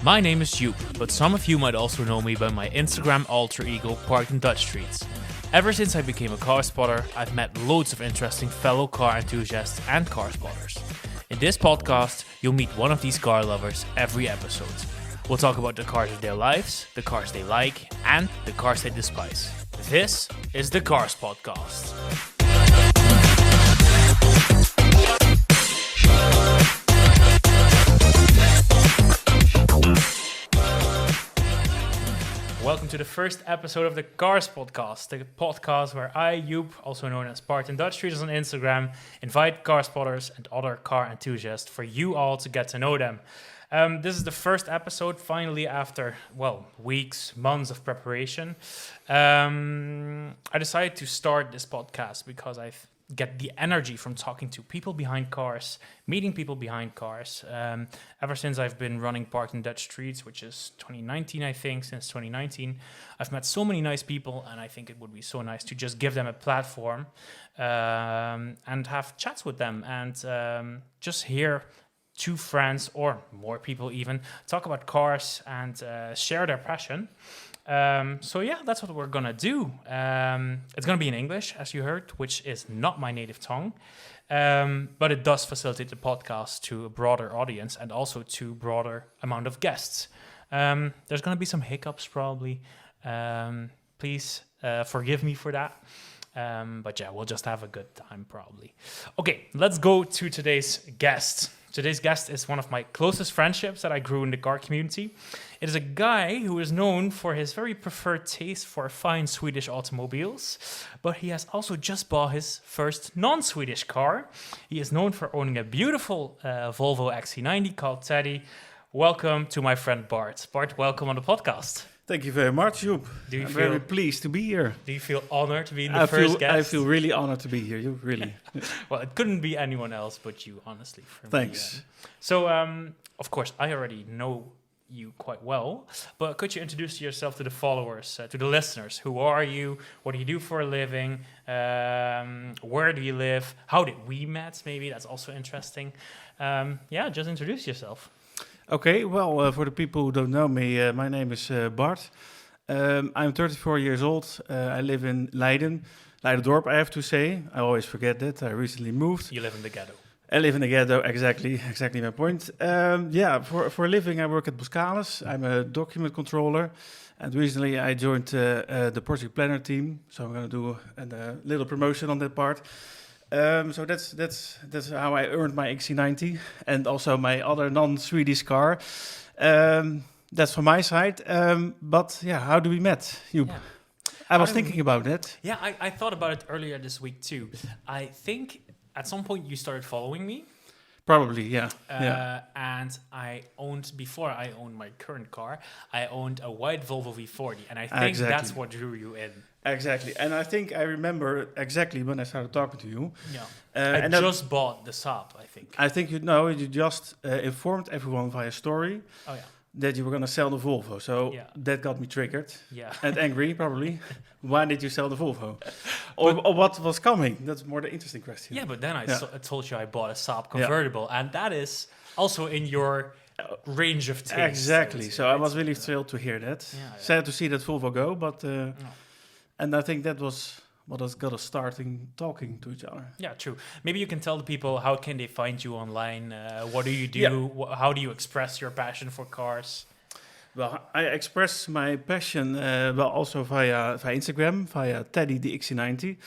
My name is Joep, but some of you might also know me by my Instagram alter ego, Parked in Dutch Streets. Ever since I became a car spotter, I've met loads of interesting fellow car enthusiasts and car spotters. In this podcast, you'll meet one of these car lovers every episode. We'll talk about the cars of their lives, the cars they like, and the cars they despise. This is the Carspotcast. Welcome to the first episode of the Carspotcast, the podcast where I, Joep, also known as Bart in Dutch Streets on Instagram, invite car spotters and other car enthusiasts for you all to get to know them. This is the first episode, finally, after, weeks, months of preparation. I decided to start this podcast because I get the energy from talking to people behind cars, meeting people behind cars. Ever since I've been running Parked in Dutch Streets, which is 2019, I think, since 2019, I've met so many nice people, and I think it would be so nice to just give them a platform and have chats with them and just hear two friends or more people even talk about cars and share their passion. That's what we're gonna do. It's gonna be in English, as you heard, which is not my native tongue, but it does facilitate the podcast to a broader audience and also to a broader amount of guests. There's gonna be some hiccups probably. Please forgive me for that. We'll just have a good time probably. Okay, let's go to today's guest. Today's guest is one of my closest friendships that I grew in the car community. It is a guy who is known for his very preferred taste for fine Swedish automobiles, but he has also just bought his first non-Swedish car. He is known for owning a beautiful Volvo XC90 called Teddy. Welcome to my friend Bart. Bart, welcome on the podcast. Thank you very much, Joep. I'm very pleased to be here. Do you feel honored to be the first guest? I feel really honored to be here, Joep, really. Well, it couldn't be anyone else but you, honestly. Thanks. Of course, I already know you quite well, but could you introduce yourself to the followers, to the listeners? Who are you? What do you do for a living? Where do you live? How did we met? Maybe that's also interesting. Just introduce yourself. Okay, for the people who don't know me, my name is Bart. I'm 34 years old. I live in Leiden. Leiderdorp, I have to say. I always forget that. I recently moved. You live in the ghetto. I live in the ghetto, exactly my point. For a living, I work at Boskalis. I'm a document controller. And recently I joined the project planner team. So I'm going to do a little promotion on that part. So that's how I earned my XC90 and also my other non-Swedish car. That's from my side. How do we met? Yeah. I was thinking about that. Yeah, I thought about it earlier this week too. I think at some point you started following me. Probably, yeah. And before I owned my current car, I owned a white Volvo V40, and I think that's what drew you in. Exactly, and I think I remember exactly when I started talking to you. Yeah, I just bought the Saab, I think. I think you just informed everyone via story that you were going to sell the Volvo. So that got me triggered and angry, probably. Why did you sell the Volvo? or what was coming? That's more the interesting question. Yeah, but then I told you I bought a Saab convertible, and that is also in your range of taste. Exactly, so I was really thrilled to hear that. Sad to see that Volvo go, but... And I think that was what has got us starting talking to each other. Yeah, true. Maybe you can tell the people how can they find you online? What do you do? How do you express your passion for cars? Well, I express my passion also via Instagram, via Teddy the XC90.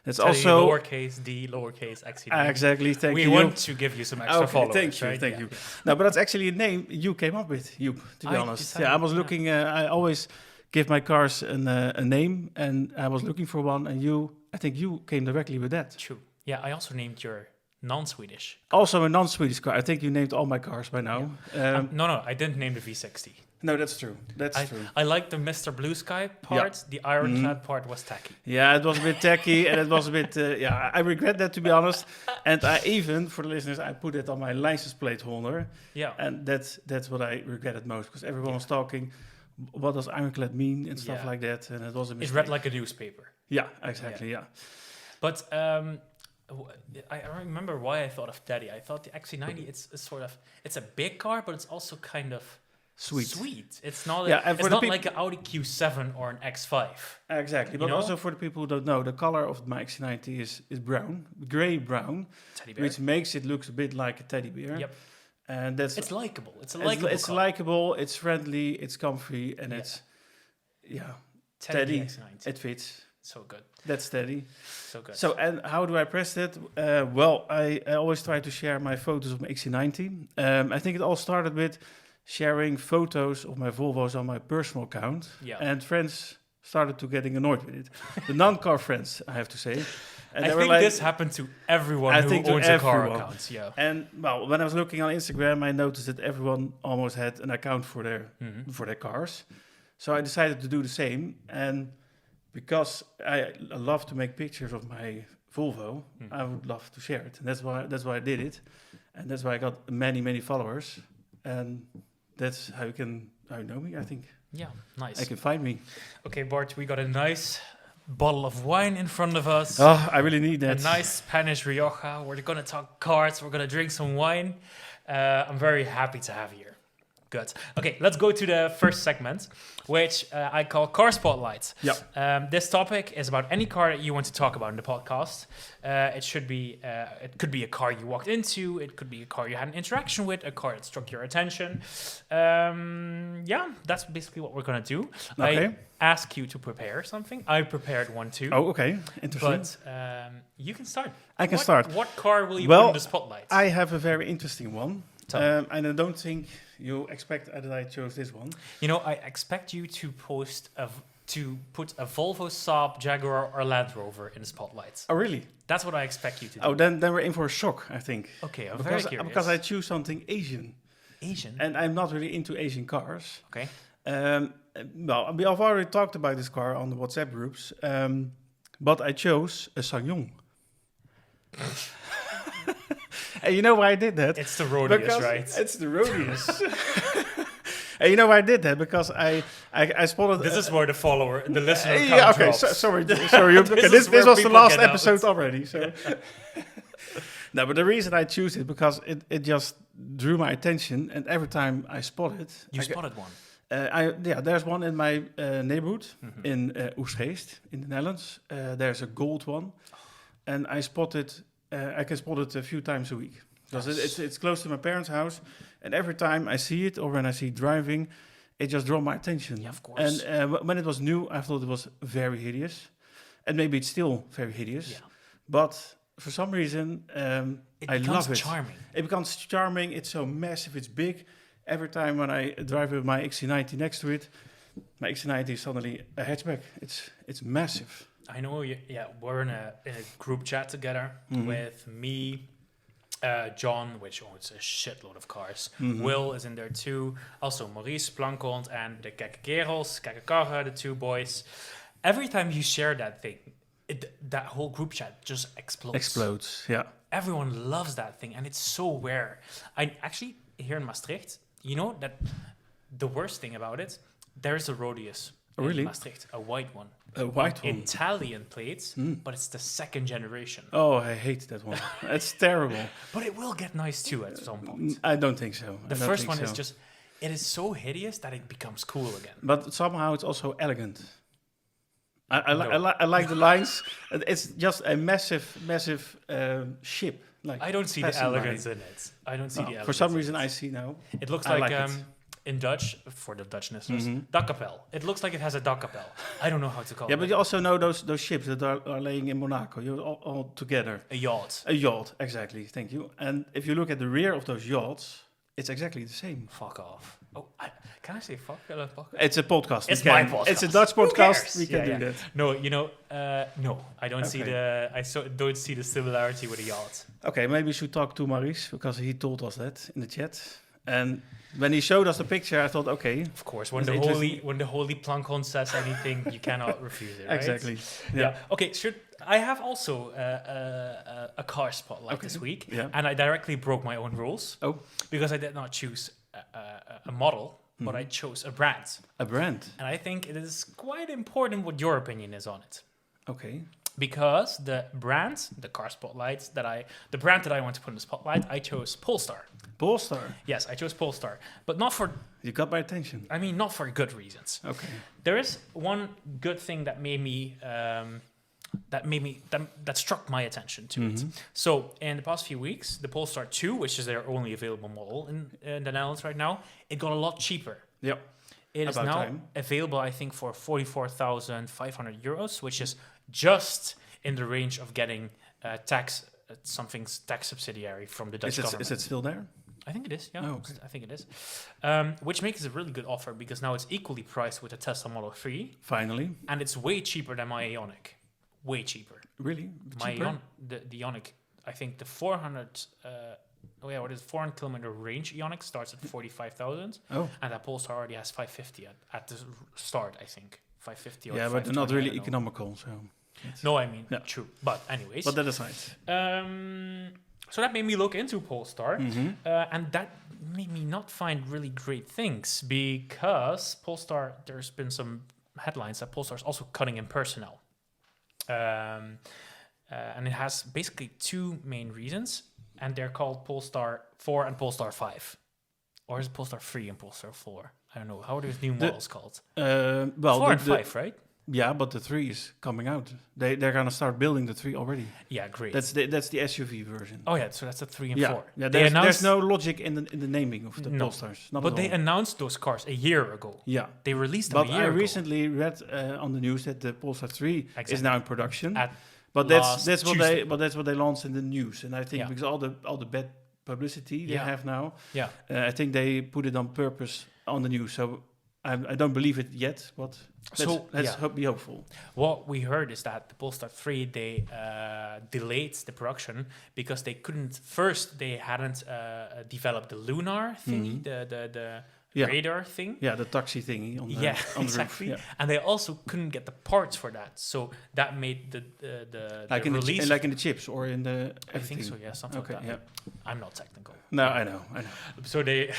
It's Teddy, also lowercase d, lowercase XC90. Exactly. Thank you. We want to give you some extra followers. Thank you. No, but that's actually a name you came up with, Joep, to be honest. I was looking. I always give my cars a name, and I was looking for one, and I think you came directly with that. True. Yeah, I also named your non-Swedish. Also a non-Swedish car. I think you named all my cars by now. Yeah. No, I didn't name the V60. No, that's true. True. I like the Mr. Blue Sky part. Yeah. The ironclad part was tacky. Yeah, it was a bit tacky, and it was a bit... I regret that, to be honest. And I even, for the listeners, I put it on my license plate holder. Yeah. And that's what I regretted most, because everyone was talking... What does ironclad mean and stuff like that? And it was a mistake. It read like a newspaper. Yeah, exactly, yeah. But I remember why I thought of Teddy. I thought the XC90, it's a big car, but it's also kind of sweet. It's not. Yeah, and It's for the not like an Audi Q7 or an X5. Exactly, but know? also for the people who don't know, the color of my XC90 is brown, grey brown, Teddy bear. which makes it look a bit like a teddy bear. Yep. And that's It's likable. It's a likable. it's car. likable, it's friendly, it's comfy, and it's Teddy Teddy. X90. It fits. So good. That's steady. So good. So, and how do I press that? Well, I always try to share my photos of my XC90. I think it all started with sharing photos of my Volvos on my personal account. Yeah. And friends started to getting annoyed with it. The non-car friends, I have to say. And I they were think like, this happened to everyone who think to owns a car everyone. account. Yeah. and well, when I was looking on Instagram, I noticed that everyone almost had an account for their cars. So I decided to do the same. And because I love to make pictures of my Volvo, I would love to share it. And that's why I did it. And that's why I got many followers. And that's how you know me, I think. Yeah. Nice. I can find me. Okay, Bart, we got a nice bottle of wine in front of us. Oh, I really need A that. nice Spanish Rioja. We're going to talk cars. We're going to drink some wine. I'm very happy to have you here. Good. Okay, let's go to the first segment, which I call Car Spotlight. Yeah. This topic is about any car that you want to talk about in the podcast. It could be a car you walked into. It could be a car you had an interaction with, a car that struck your attention. That's basically what we're going to do. Okay. I ask you to prepare something. I prepared one too. Oh, okay. Interesting. But you can start. I can start. What car will you Well, put in the spotlight? I have a very interesting one. Tell me. And I don't think you expect that I chose this one. You know, I expect you to put a Volvo, Saab, Jaguar, or Land Rover in the spotlight. Oh, really? That's what I expect you to do. Oh, then we're in for a shock, I think. Okay, I'm very curious. Because I choose something Asian. Asian? And I'm not really into Asian cars. Okay. Well, we have already talked about this car on the WhatsApp groups. But I chose a SsangYong. And you know why I did that? It's the Rodius, right? It's the Rodius. And you know why I did that? Because I spotted... This is where the listener count yeah, okay, drops. sorry. This is where was the people last get episode out. already. So. No, but the reason I choose it, because it just drew my attention. And every time I spot it... You spotted one. There's one in my neighborhood in Oostgeest, in the Netherlands. There's a gold one. And I can spot it a few times a week. Because it's close to my parents' house. And every time I see it, or when I see it driving, it just draws my attention. Yeah, of course. And when it was new, I thought it was very hideous. And maybe it's still very hideous. Yeah. But for some reason, I love it. Charming. It becomes charming. It's so massive. It's big. Every time when I drive with my XC90 next to it, my XC90 is suddenly a hatchback. It's massive. I know. We're in a group chat together with me, John, which owns a shitload of cars. Will is in there too. Also Maurice Plankont and the Gekke Kerels, Gekke Karre, the two boys. Every time you share that thing, that whole group chat just explodes. Yeah. Everyone loves that thing, and it's so rare. I actually, here in Maastricht, you know that the worst thing about it, there's a Rodius in Maastricht, a white one. A white one. Italian plates, but it's the second generation. Oh, I hate that one. It's terrible. But it will get nice too at some point. I don't think so. The first one is just, it is so hideous that it becomes cool again. But somehow it's also elegant. I like the lines. It's just a massive ship. Like I don't see the elegance in it. I don't see the elegance. For some reason, I see now. It looks I like it. in Dutch, for the Dutch listeners, dakkapel. It looks like it has a dakkapel. I don't know how to call it. Yeah, but you also know those ships that are laying in Monaco. You're all together. A yacht. A yacht, exactly. Thank you. And if you look at the rear of those yachts, it's exactly the same. Fuck off. Oh, can I say fuck? Fuck? It's a podcast. It's my podcast. It's a Dutch Who podcast. cares? We can do that. No, no. I don't see don't see the similarity with a yacht. Okay, maybe we should talk to Maurice because he told us that in the chat. And when he showed us the picture, I thought, okay. Of course, when the holy Plankon says anything, you cannot refuse it, right? Exactly. Yeah. Okay, I have also a car spotlight this week, and I directly broke my own rules. Oh. Because I did not choose a model, but I chose a brand. A brand. And I think it is quite important what your opinion is on it. Okay. because the brand, the car spotlights the brand that I want to put in the spotlight, I chose Polestar. Polestar. Yes, I chose Polestar, but not for. You got my attention. I mean, not for good reasons. Okay. There is one good thing that made me. That struck my attention to it. So in the past few weeks, the Polestar 2, which is their only available model in the Netherlands right now, it got a lot cheaper. Yep. It is About now time. available, I think, for 44,500 euros, which is just in the range of getting tax subsidiary from the Dutch government. Is it still there? I think it is, yeah. Oh, okay. I think it is. Which makes it a really good offer because now it's equally priced with the Tesla Model 3, Finally. and it's way cheaper than my Ioniq. Way cheaper. Really? My Cheaper? the Ioniq, I think the 400 kilometer range Ioniq starts at 45,000, Oh. and that Polestar already has 550 at the start, I think 550 or Yeah, but they're not 520, I really don't know. economical, so... No, I mean, Yeah. true. But anyways, But that aside. so that made me look into Polestar, Mhm. and that made me not find really great things because Polestar, there's been some headlines that Polestar is also cutting in personnel. And it has basically two main reasons, and they're called Polestar 4 and Polestar 5. Or is it Polestar 3 and Polestar 4? I don't know. How are those new models called? Well, 4 and 5, right? Yeah, but the 3 is coming out. They're gonna start building the 3 already. Yeah, great. That's the SUV version. Oh yeah, so that's the 3 and yeah, 4. yeah. They There's no logic in the naming of the No. Polestars. Not but at they all. announced those cars a year ago. Yeah, They released them but a year I ago. recently read on the news that the Polestar 3 is Exactly. now in production. At But last that's what Tuesday. that's what they launched in the news, and I think Yeah. because all the bad publicity they Yeah. have now, Yeah. I think they put it on purpose on the news. So I don't believe it yet, but let's be hopeful. What we heard is that the Polestar 3, they delayed the production because they couldn't. First, they hadn't developed the lunar thingy, the Yeah. radar thing. Yeah, the taxi thingy on the, on the exactly. roof. Yeah. And they also couldn't get the parts for that, so that made the Like in release. like in the chips or in the I think everything. so, yeah, something Okay, like that. yeah. I'm not technical. No, I know. So they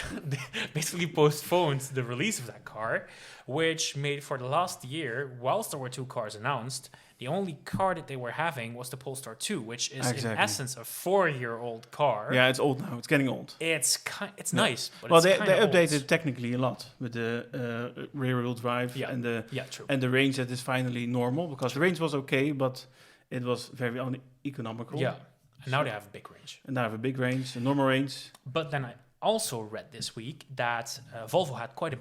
basically postponed the release of that car, which made for the last year, whilst there were two cars announced, the only car that they were having was the Polestar 2, which is in Exactly. essence a 4-year-old car. Yeah, it's old now. It's getting old. It's Yeah. nice, but Well, it's they kinda updated old. technically a lot with the rear-wheel drive Yeah. and True. the range that is finally normal, because the range was okay, but it was very uneconomical. Yeah, and now they have a big range. And now I have a big range, a normal range. But then I also read this week that Volvo had quite a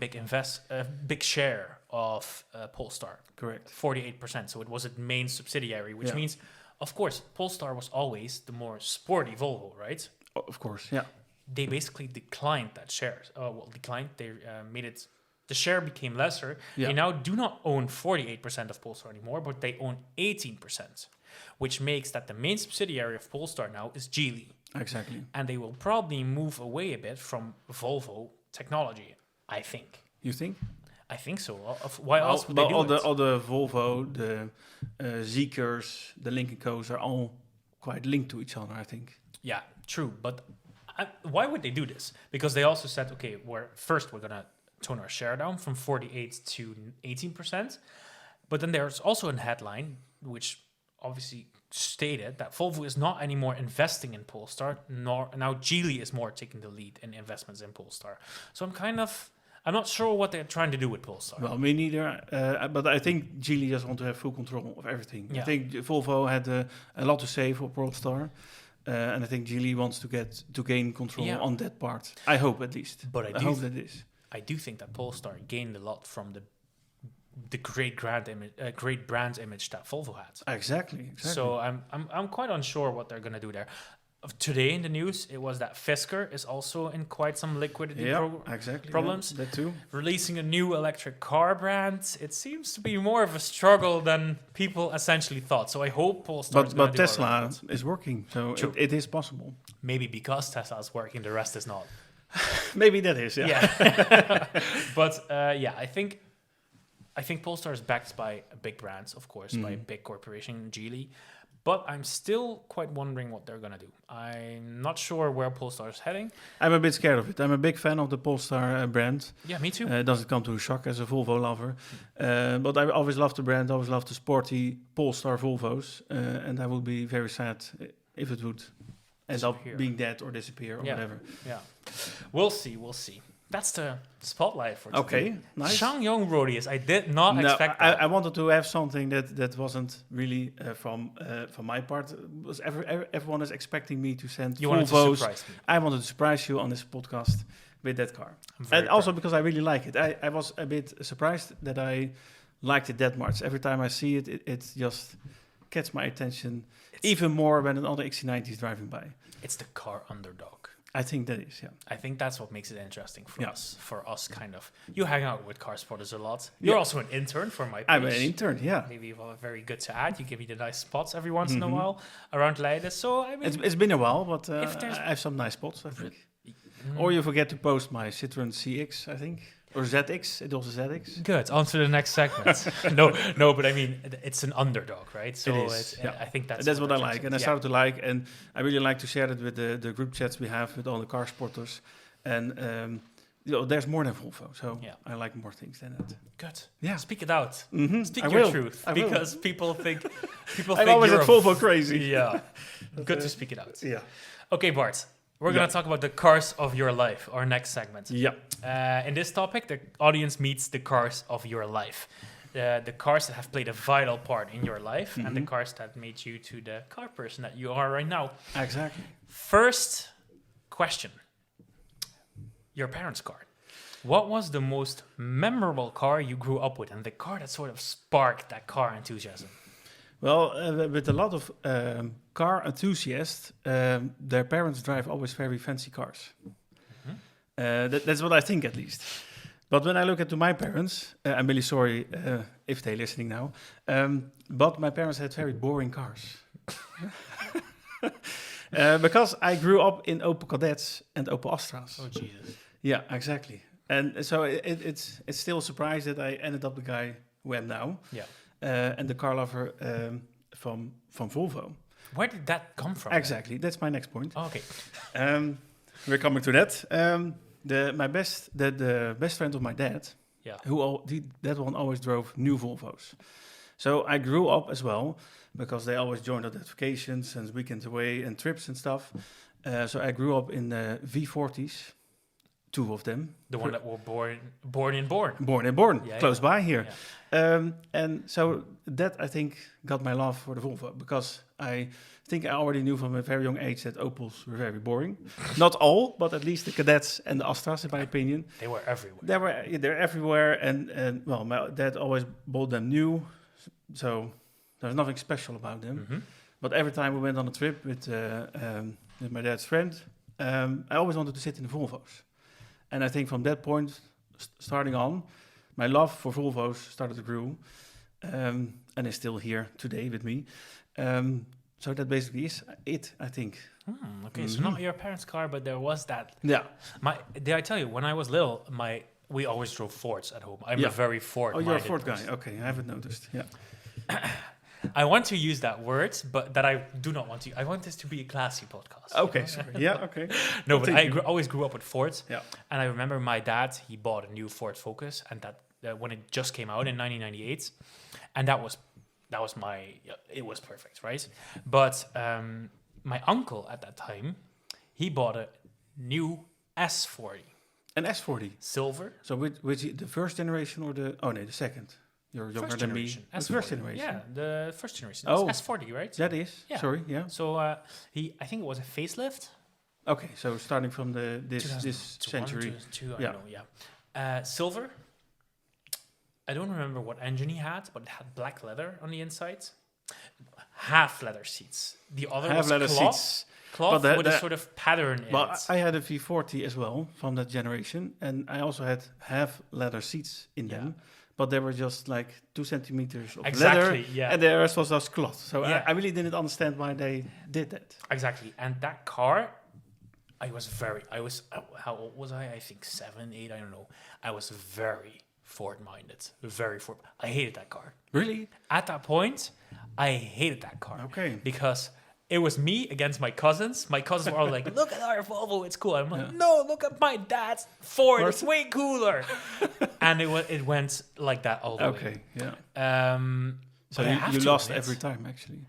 big share of Polestar. Correct. 48%. So it was its main subsidiary, which Yeah. means, of course, Polestar was always the more sporty Volvo, right? Of course, yeah. They basically declined that share. They made it. The share became lesser. Yeah. They now do not own 48% of Polestar anymore, but they own 18%, which makes that the main subsidiary of Polestar now is Geely. Exactly. And they will probably move away a bit from Volvo technology, I think. You think? I think so. Why else would they do it? All the Volvo, the Zeekers, the Lincoln Co's are all quite linked to each other, I think. Yeah, true. But why would they do this? Because they also said, okay, we're going to tone our share down from 48 to 18%. But then there's also a headline, which obviously stated that Volvo is not anymore investing in Polestar, nor now Geely is more taking the lead in investments in Polestar. So I'm not sure what they're trying to do with Polestar. Well, me neither. But I think Geely just want to have full control of everything. Yeah. I think Volvo had a lot to say for Polestar. And I think Geely wants to gain control on that part. I hope, at least. But I hope that is. I do think that Polestar gained a lot from the great brand image that Volvo had. Exactly. So I'm quite unsure what they're gonna do there. Today in the news, it was that Fisker is also in quite some liquidity problems. Yeah, that too. Releasing a new electric car brand. It seems to be more of a struggle than people essentially thought. So I hope Polestar. But Tesla is working, so it is possible. Maybe because Tesla is working, the rest is not. Maybe that is, Yeah. But I think Polestar is backed by big brands, of course, by a big corporation, Geely. but I'm still quite wondering what they're going to do. I'm not sure where Polestar is heading. I'm a bit scared of it. I'm a big fan of the Polestar brand. Yeah, me too. It doesn't come to a shock as a Volvo lover. But I always loved the brand, always loved the sporty Polestar Volvos. And I would be very sad if it would end up being dead or disappear or whatever. Yeah, we'll see. That's the spotlight for today. Okay, nice. SsangYong Rodius. I did not expect that. I wanted to have something that wasn't really from my part. Was everyone is expecting me to send You Volvos. wanted to surprise me. I wanted to surprise you on this podcast with that car. And also because I really like it. I was a bit surprised that I liked it that much. Every time I see it, it just gets my attention even more when another XC90 is driving by. It's the car underdog. I think that is, yeah. I think that's what makes it interesting for us. For us, kind of. You hang out with Carsporters a lot. You're also an intern for my page. I'm an intern, yeah. Maybe very good to add. You give me the nice spots every once in a while around Leiden. So, I mean... It's been a while, but I have some nice spots, I think. Or you forget to post my Citroen CX, I think. Or ZX, it was a ZX. Good, on to the next segment. no, but I mean, it's an underdog, right? So it is, I think that's what I like. And I started to like, and I really like to share it with the group chats we have with all the car spotters. And there's more than Volvo, so I like more things than that. Good. Yeah. Speak it out. Mm-hmm. Speak your truth. Because people think I'm always at Volvo crazy. Yeah. Good to speak it out. Yeah. Okay, Bart. We're going to talk about the cars of your life, our next segment. Yeah. In this topic, the audience meets the cars of your life. The cars that have played a vital part in your life and the cars that made you to the car person that you are right now. Exactly. First question. Your parents' car. What was the most memorable car you grew up with and the car that sort of sparked that car enthusiasm? Well, with a lot of car enthusiasts, their parents drive always very fancy cars. That's what I think, at least. But when I look at my parents, I'm really sorry if they're listening now, but my parents had very boring cars. Because I grew up in Opel Kadets and Opel Astras. Oh, Jesus. Yeah, exactly. And so it's still a surprise that I ended up the guy who I am now. Yeah. And the car lover from Volvo. Where did that come from? Exactly, that's my next point. Oh, okay. We're coming to that. The best friend of my dad, that one always drove new Volvos. So I grew up as well because they always joined us at vacations and weekends away and trips and stuff. So I grew up in the V40s. Two of them. The one that were born. Born, yeah, close by here. Yeah. And so that, I think, got my love for the Volvo, because I think I already knew from a very young age that Opels were very boring. Not all, but at least the Cadets and the Astras, in my opinion. They were everywhere. They're everywhere, and well, my dad always bought them new, so there's nothing special about them. Mm-hmm. But every time we went on a trip with my dad's friend, I always wanted to sit in the Volvos. And I think from that point, starting on, my love for Volvos started to grow, and is still here today with me. So that basically is it, I think. Okay, so not your parents' car, but there was that. Yeah. Did I tell you, when I was little, we always drove Fords at home. I'm a very Ford-minded you're a Ford person. guy. Okay, I haven't noticed. Yeah. I want to use that word, but that I do not want to. I want this to be a classy podcast. Okay, sorry. Yeah, okay. No, but I always grew up with Fords. Yeah. And I remember my dad, he bought a new Ford Focus, and that when it just came out in 1998, and that was it was perfect, right? But my uncle at that time, he bought a new S40. An S40? Silver. So which the first generation or the second? You're younger than me. The first generation. Yeah, the first generation. Oh, it's S40, right? That is. Yeah. Sorry. Yeah. So I think it was a facelift. Okay, so starting from this century. I don't know. Yeah. Silver. I don't remember what engine he had, but it had black leather on the inside. Half leather seats. The other was leather cloth. Seats. Cloth with a sort of pattern in it. I had a V40 as well from that generation, and I also had half leather seats in them. But they were just like 2 centimeters of leather, and the rest was just cloth. So I really didn't understand why they did that. Exactly, and that car, how old was I? I think 7, 8, I don't know. I was very Ford-minded, very Ford. I hated that car. Really? At that point, I hated that car. Okay. Because it was me against my cousins. My cousins were all like, look at our Volvo, it's cool. I'm like, no, look at my dad's Ford, it's way cooler. And it went like that all the way. Okay, yeah. So you lost every time, actually.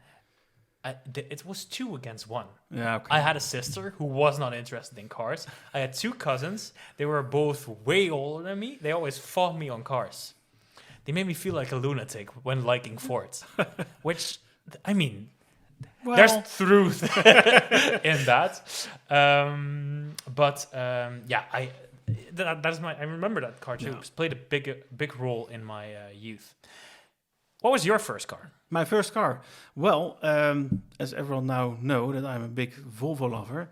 It was 2 against 1. Yeah, okay. I had a sister who was not interested in cars. I had 2 cousins. They were both way older than me. They always fought me on cars. They made me feel like a lunatic when liking Fords. Which, I mean, there's truth in that. I remember that car too. It played a big role in my youth. What was your first car? My first car? Well, as everyone now know that I'm a big Volvo lover,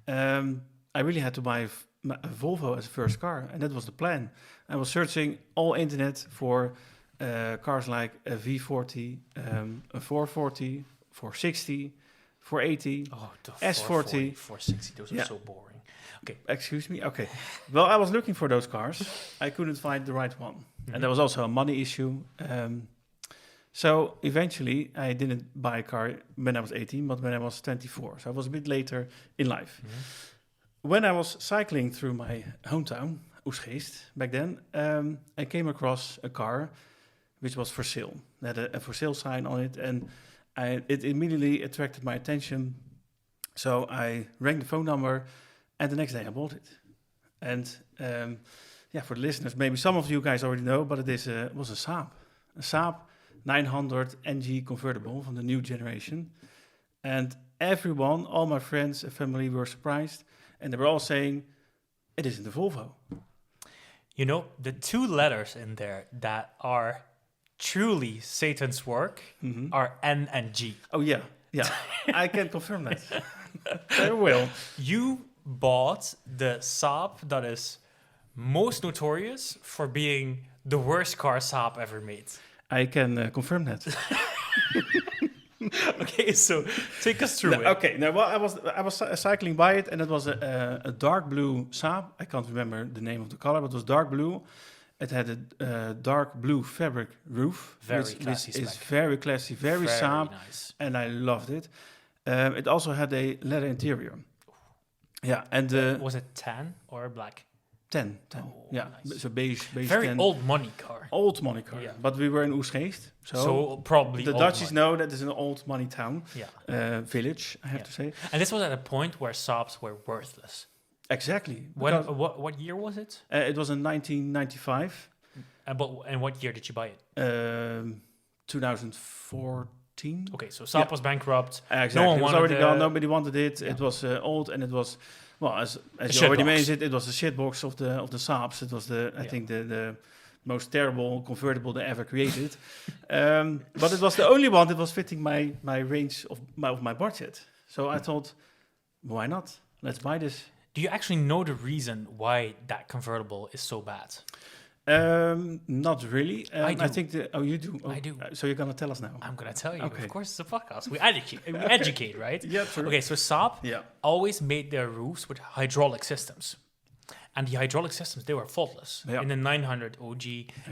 I really had to buy a Volvo as a first car, and that was the plan. I was searching all internet for cars like a V40, a 440, 460, 480, S40. 460, those are so boring. Okay. Excuse me? Okay. Well, I was looking for those cars. I couldn't find the right one. Mm-hmm. And there was also a money issue. So eventually, I didn't buy a car when I was 18, but when I was 24. So I was a bit later in life. Mm-hmm. When I was cycling through my hometown, Oesgeest, back then, I came across a car which was for sale. It had a for sale sign on it, and it immediately attracted my attention. So I rang the phone number, and the next day I bought it. And for the listeners, maybe some of you guys already know, but it was a Saab 900 NG convertible from the new generation. And everyone, all my friends and family were surprised, and they were all saying, it isn't a Volvo. You know, the 2 letters in there that are truly Satan's work are N and G. Oh, yeah. I can confirm that. Very well. You bought the Saab that is most notorious for being the worst car Saab ever made. I can confirm that. Okay, so take us through it. Okay, now well, I was cycling by it, and it was a dark blue Saab. I can't remember the name of the color, but it was dark blue. It had a dark blue fabric roof, which is very classy, very Saab, nice. And I loved it. It also had a leather interior. Yeah, and was it tan or black? 10. Oh, yeah, nice. so beige very 10. old money car. Old money car, yeah. But we were in Oesgeest, so probably the Dutchies know that it's an old money town, village, I have to say. And this was at a point where Saabs were worthless. Exactly. What year was it? It was in 1995. And what year did you buy it? 2014. Okay, so Saab was bankrupt. Exactly. No one it was already gone. Nobody wanted it. Yeah. It was old, and it was, well, as you already mentioned, it was the shitbox of the Saabs. It was I think the most terrible convertible they ever created. But it was the only one that was fitting my range of my budget. So I thought, why not? Let's buy this. Do you actually know the reason why that convertible is so bad? Not really. I do. I think you do. I do. So you're gonna tell us now. I'm gonna tell you. Okay. Of course, it's a podcast. We educate, right? Yeah, true. Okay, so Saab always made their roofs with hydraulic systems, and the hydraulic systems, they were faultless. Yeah. In the 900 OG,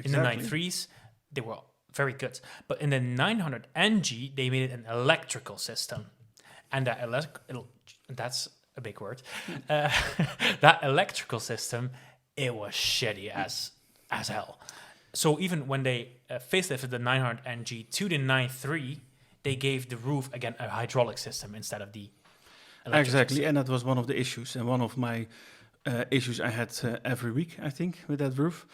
in the 93s, they were very good. But in the 900 NG, they made it an electrical system, and that's a big word. That electrical system, it was shitty as hell. So even when they facelifted the 900 NG to the 93, they gave the roof again a hydraulic system instead of the electric exactly system. And that was one of the issues, and one of my issues I had every week, I think, with that roof.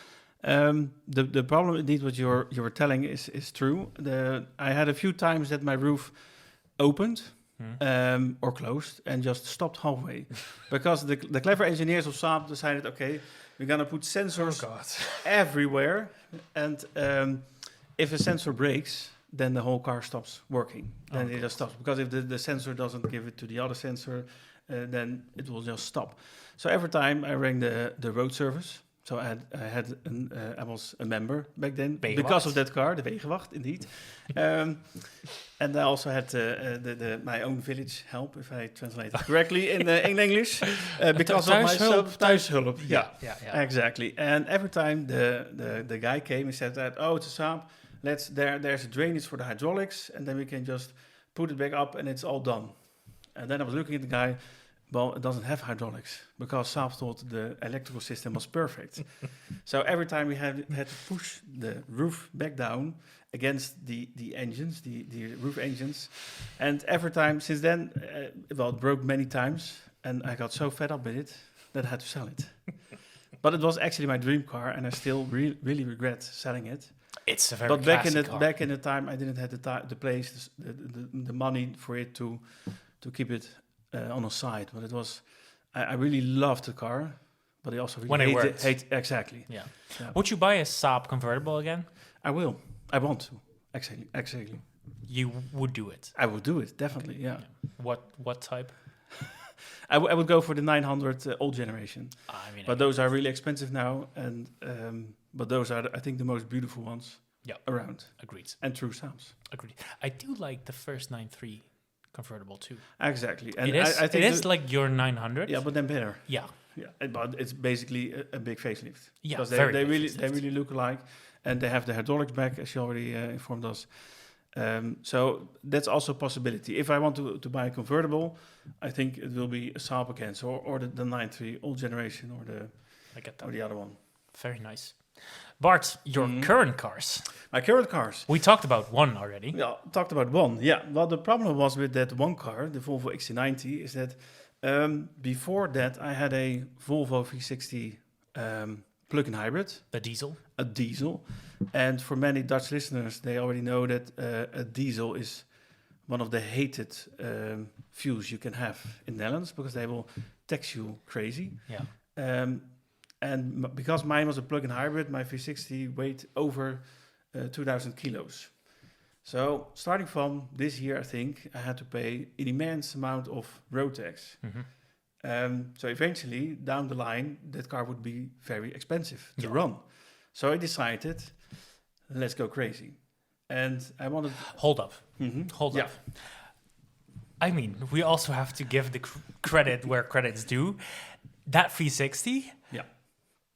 The problem indeed what you were telling is true. I had a few times that my roof opened or closed and just stopped halfway because the clever engineers of Saab decided, okay, we're gonna put sensors everywhere, and if a sensor breaks, then the whole car stops working. Then it just stops, because if the sensor doesn't give it to the other sensor, then it will just stop. So every time I rang the road service. So I was a member back then because of that car, the Wegenwacht, indeed. And I also had my own village help, if I translate it correctly in English, because of my thuishulp. Yeah, exactly. And every time the guy came and said that, oh, it's a Saab, There's a drainage for the hydraulics, and then we can just put it back up, and it's all done. And then I was looking at the guy. Well, it doesn't have hydraulics because Saab thought the electrical system was perfect. So every time we had to push the roof back down against the engines, the roof engines. And every time since then, it broke many times. And I got so fed up with it that I had to sell it. But it was actually my dream car, and I still really regret selling it. It's a very but classic car. back in the time, I didn't have the place, the money for it to keep it on a side. But it was, I really loved the car, but I also really hate exactly. Yeah. Would you buy a Saab convertible again? I will. I want to. Exactly. You would do it. I would do it definitely. Yeah. What type? I would go for the 900 old generation. But those are really expensive now, and but those are I think the most beautiful ones around. Agreed. And true Saabs. Agreed. I do like the first 9.3 convertible too. Exactly. And I think it is like your 900. Yeah, but then better. Yeah. But it's basically a big facelift. Yeah, because they really look alike, and they have the hydraulics back, as you already informed us. So that's also a possibility. If I want to buy a convertible, I think it will be a Saab again, or the 9.3 old generation, or the other one. Very nice. Bart, your current cars. My current cars. We talked about one already. Yeah, talked about one. Yeah. Well, the problem was with that one car, the Volvo XC90, is that before that I had a Volvo V60 plug-in hybrid. A diesel. And for many Dutch listeners, they already know that a diesel is one of the hated fuels you can have in Netherlands, because they will tax you crazy. Yeah. And because mine was a plug-in hybrid, my V60 weighed over 2,000 kilos. So starting from this year, I think, I had to pay an immense amount of road tax. Mm-hmm. So eventually, down the line, that car would be very expensive to run. So I decided, let's go crazy. And I wanted... Hold up. Hold up. I mean, we also have to give the credit where credit's due. That V60... Yeah.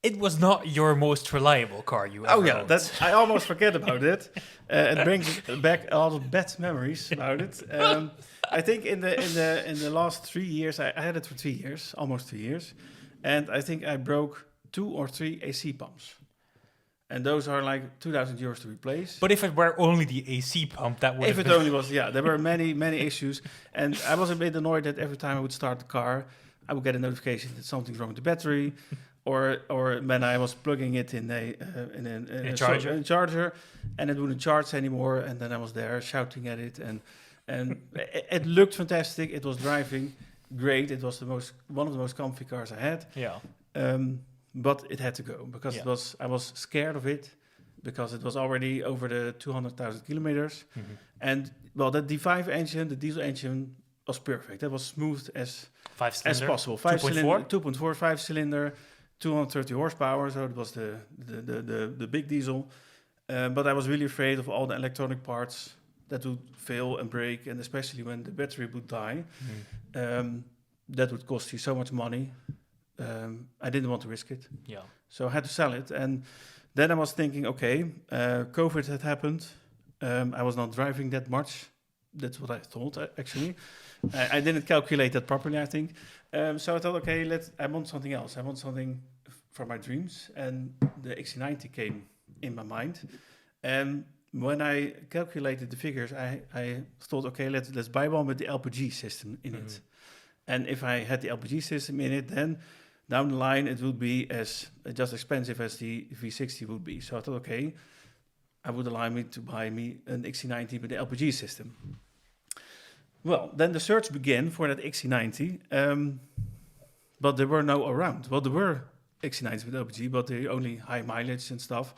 It was not your most reliable car you ever owned. I almost forget about it. It brings back a lot of bad memories about it. I think in the last 3 years, I had it for 3 years, almost 3 years, and I think I broke 2 or 3 AC pumps, and those are like 2,000 euros to replace. But if it were only the AC pump, that would. If it only was, there were many issues, and I was a bit annoyed that every time I would start the car, I would get a notification that something's wrong with the battery. Or when I was plugging it in a charger, and it wouldn't charge anymore, and then I was there shouting at it, and it looked fantastic. It was driving great. It was one of the most comfy cars I had. Yeah. But it had to go because I was scared of it, because it was already over the 200,000 kilometers, and the D5 engine, the diesel engine, was perfect. It was smooth as possible. 2.4, 5-cylinder. 230 horsepower, so it was the big diesel. But I was really afraid of all the electronic parts that would fail and break, and especially when the battery would die. That would cost you so much money. I didn't want to risk it. Yeah. So I had to sell it. And then I was thinking, okay, COVID had happened. I was not driving that much. That's what I thought, actually. I didn't calculate that properly, I think. So I thought, okay, I want something else. I want something for my dreams. And the XC90 came in my mind. And when I calculated the figures, I thought, okay, let's buy one with the LPG system in it. And if I had the LPG system in it, then down the line, it would be just expensive as the V60 would be. So I thought, okay, I would allow me to buy me an XC90 with the LPG system. Well, then the search began for that XC90, but there were no around. Well, there were XC90s with LPG, but they only high mileage and stuff.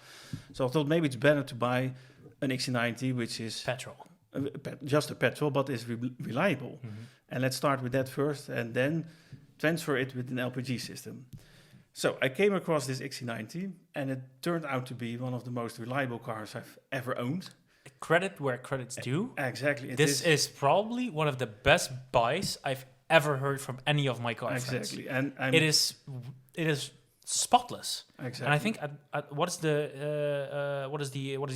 So I thought maybe it's better to buy an XC90, which is petrol, just a petrol, but is reliable. And let's start with that first, and then transfer it with an LPG system. So I came across this XC90, and it turned out to be one of the most reliable cars I've ever owned. Credit where credit's due. Exactly. This is probably one of the best buys I've ever heard from any of my car friends. Exactly. And it is spotless. Exactly. And I think what is the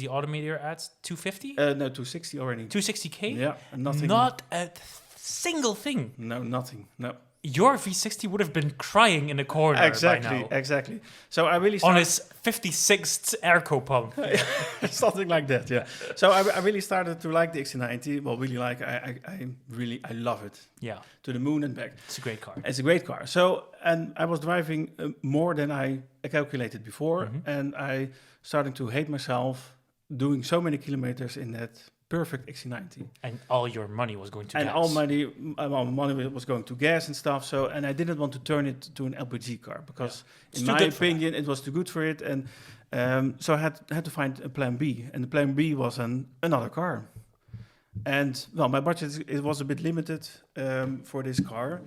autometer at 250? No, 260 already. 260k? Yeah, nothing. Not a single thing. No, nothing. No. Your V60 would have been crying in a corner by now. Exactly. So I really on his 56th airco pump. something like that. Yeah. So I really started to like the XC90. Well, really like. I love it. Yeah. To the moon and back. It's a great car. It's a great car. So and I was driving more than I calculated before, and I starting to hate myself doing so many kilometers in that perfect XC90. And all your money was going to and gas. all money was going to gas and stuff. So, and I didn't want to turn it to an LPG car because, in my opinion, it was too good for it. And so I had to find a plan B. And the plan B was another car. And well, my budget it was a bit limited for this car.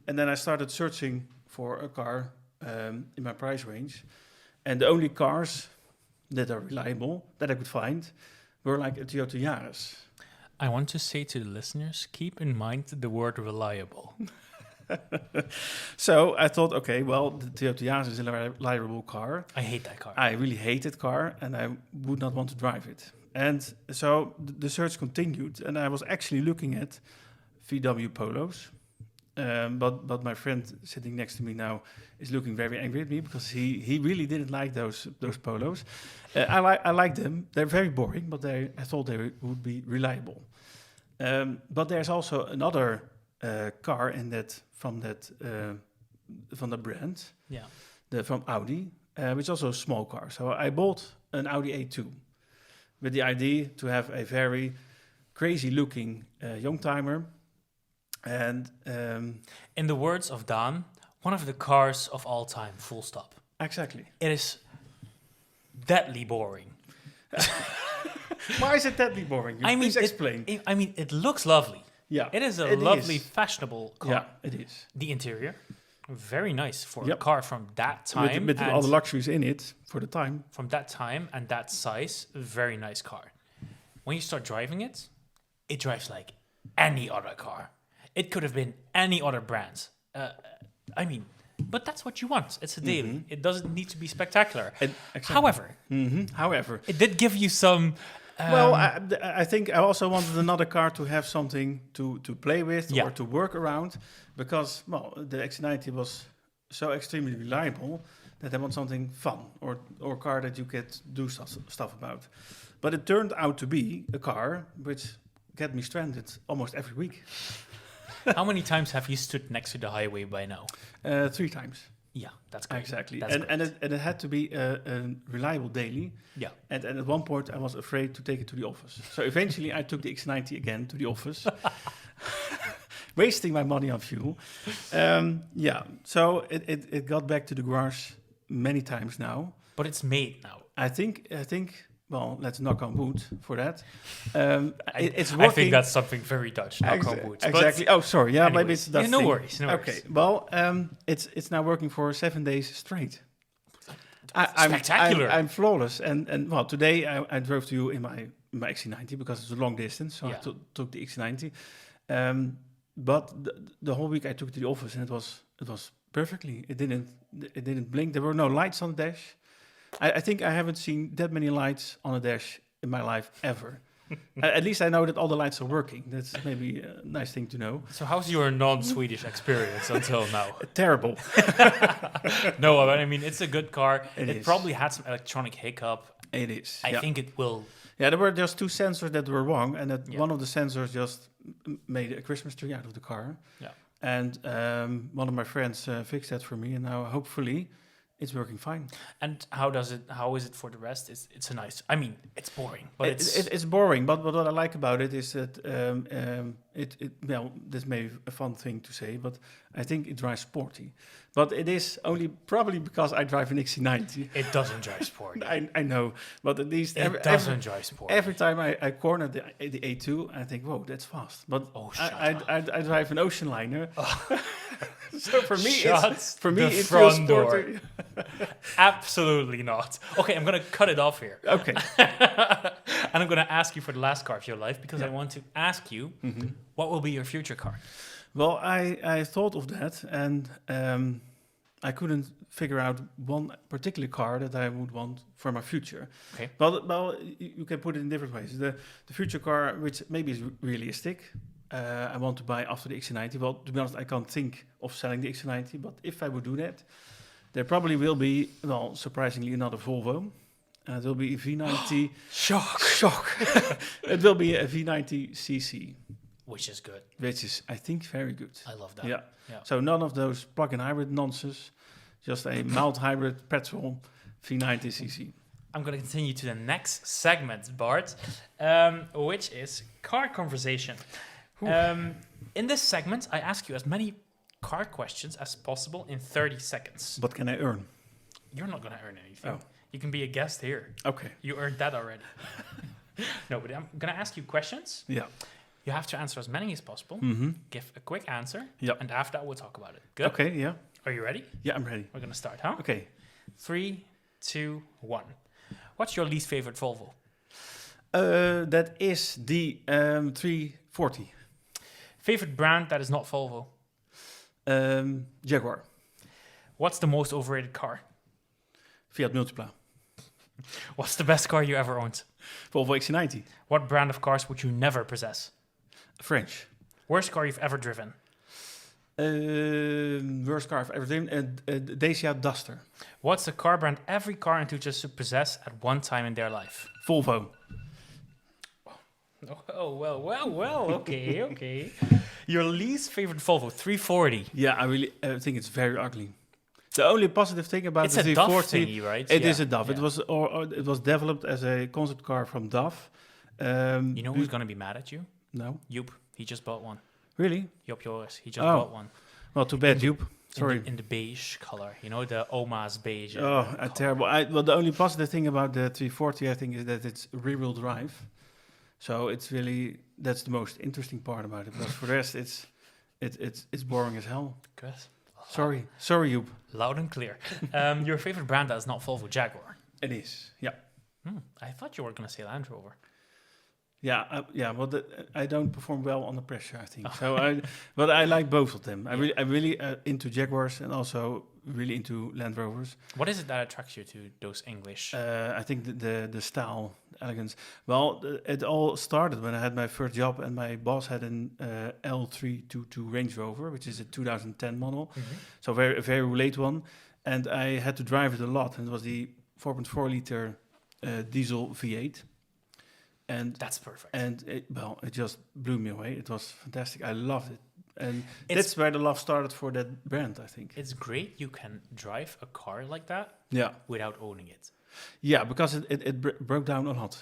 And then I started searching for a car in my price range. And the only cars that are reliable that I could find were like a Toyota Yaris. I want to say to the listeners, keep in mind the word reliable. So I thought, okay, well, the Toyota Yaris is a reliable car. I hate that car. I really hate that car, and I would not want to drive it. And so the search continued, and I was actually looking at VW Polos. But my friend sitting next to me now is looking very angry at me because he really didn't like those Polos. I like them. They're very boring, but I thought they would be reliable. But there's also another car in that from the brand. Yeah. From Audi, which is also a small car. So I bought an Audi A2 with the idea to have a very crazy looking youngtimer. And in the words of Dan, one of the cars of all time, full stop. Exactly. It is deadly boring. Why is it deadly boring? Please explain. It looks lovely. Yeah. It is a lovely, fashionable car. Yeah, it is. The interior, very nice for a car from that time. With all the luxuries in it for the time. From that time and that size, a very nice car. When you start driving it, it drives like any other car. It could have been any other brand. But that's what you want. It's a daily. It doesn't need to be spectacular. Exactly. However, it did give you some... well, I think I also wanted another car to have something to play with or to work around. Because, well, the XC90 was so extremely reliable that I want something fun or a car that you could do stuff about. But it turned out to be a car which get me stranded almost every week. How many times have you stood next to the highway by now? 3 times. Yeah, that's great. Exactly. That's and it had to be a reliable daily. Yeah. And at one point, I was afraid to take it to the office. So eventually, I took the X90 again to the office, wasting my money on fuel. So it got back to the garage many times now. But it's made now. I think. Well, let's knock on wood for that. It's working. I think that's something very Dutch. Knock on wood. Exactly. Oh, sorry. Yeah, maybe it's Dutch. No worries. Okay. Well, it's now working for 7 days straight. Spectacular. I'm flawless. And well, today I drove to you in my XC90 because it's a long distance, so I took the XC90. But the whole week I took it to the office, and it was perfectly. It didn't blink. There were no lights on the dash. I think I haven't seen that many lights on a dash in my life ever. At least I know that all the lights are working. That's maybe a nice thing to know. So how's your non-Swedish experience until now? Terrible. No, I mean, it's a good car. It probably had some electronic hiccup. It is. I think it will. Yeah, there were just 2 sensors that were wrong, and one of the sensors just made a Christmas tree out of the car. Yeah. And one of my friends fixed that for me, and now hopefully it's working fine. And how is it for the rest? It's a nice. I mean, it's boring, but it's boring. But what I like about it is that well, this may be a fun thing to say, but I think it drives sporty. But it is only probably because I drive an XC90. It doesn't drive sporty. I know, but at least it doesn't drive sporty. Every time I corner the A2, I think, whoa, that's fast. But I drive an ocean liner. Oh. So for me, it feels sporty. Absolutely not. Okay, I'm gonna cut it off here. Okay. And I'm gonna ask you for the last car of your life because I want to ask you what will be your future car. Well, I thought of that, and I couldn't figure out one particular car that I would want for my future. Okay. Well, you can put it in different ways. The future car, which maybe is realistic, I want to buy after the XC90. Well, to be honest, I can't think of selling the XC90, but if I would do that, there probably will be, well, surprisingly, another Volvo. And it will be a V90. Shock. It will be a V90cc. Which is good. Which is, I think, very good. I love that. Yeah. Yeah. So none of those plug-in hybrid nonsense. Just a mild hybrid petrol V90cc. I'm going to continue to the next segment, Bart, which is car conversation. In this segment, I ask you as many car questions as possible in 30 seconds. What can I earn? You're not going to earn anything. Oh. You can be a guest here. Okay. You earned that already. No, but I'm going to ask you questions. Yeah. You have to answer as many as possible. Mm-hmm. Give a quick answer. Yep. And after that, we'll talk about it. Good? Okay, yeah. Are you ready? Yeah, I'm ready. We're going to start, huh? Okay. 3, 2, 1. What's your least favorite Volvo? That is the 340. Favorite brand that is not Volvo? Jaguar. What's the most overrated car? Fiat Multipla. What's the best car you ever owned? Volvo XC90. What brand of cars would you never possess? French. Worst car you've ever driven? Worst car I've ever driven. Dacia Duster. What's the car brand every car enthusiast should possess at one time in their life? Volvo. Oh, well. Okay. Your least favorite Volvo, 340. Yeah, I really think it's very ugly. The only positive thing about It's the a DAF 340, thingy, right? it is a DAF. Yeah. It was it was developed as a concept car from DAF. You know who's going to be mad at you? No, Joep. He just bought one. really? Joep Joris. He just bought one. Well, too bad, Joep. Sorry. In the beige color. You know, the Oma's beige. Oh, terrible. Well, the only positive thing about the 340, I think, is that it's rear-wheel drive. So it's really, that's the most interesting part about it. But for the rest, it's boring as hell. Good. Sorry, Joep. Loud and clear. Your favorite brand that is not Volvo, Jaguar. It is, yeah. I thought you were going to say Land Rover. Yeah. Well, I don't perform well under pressure, I think. So, but I like both of them. I'm really into Jaguars and also really into Land Rovers. What is it that attracts you to those English? I think the style, the elegance. Well, it all started when I had my first job, and my boss had an L322 Range Rover, which is a 2010 model, so a very late one, and I had to drive it a lot. And it was the 4.4 liter diesel V8. And that's perfect. And it just blew me away. It was fantastic. I loved it. And that's where the love started for that brand, I think. It's great you can drive a car like that without owning it. Yeah, because it broke down a lot,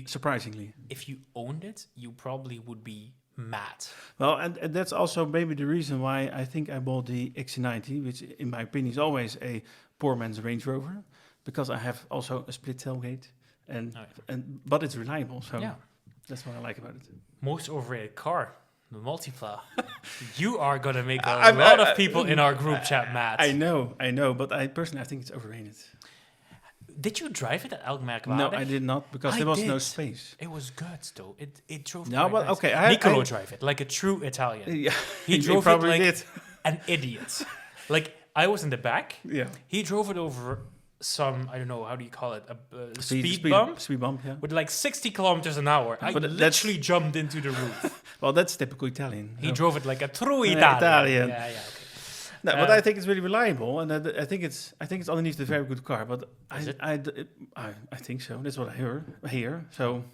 surprisingly. If you owned it, you probably would be mad. Well, and that's also maybe the reason why I think I bought the XC90, which in my opinion is always a poor man's Range Rover, because I have also a split tailgate. But it's reliable, so that's what I like about it. Most overrated car, the Multipla. You are gonna make a lot of people in our group chat mad. I know, but I personally think it's overrated. Did you drive it at Elkmerk? No, I did not, because there was no space. It was good though. It drove. No, but nice. okay. Nicolo drove it like a true Italian. Yeah, he drove probably it like did. an idiot. Like I was in the back. Yeah, he drove it over some, I don't know, how do you call it, a speed bump, yeah, with like 60 kilometers an hour. I literally jumped into the roof. Well, that's typical Italian. He drove it like a true Italian. Yeah, okay. No, but I think it's really reliable, and I think it's underneath a very good car. But I think so. That's what I hear. So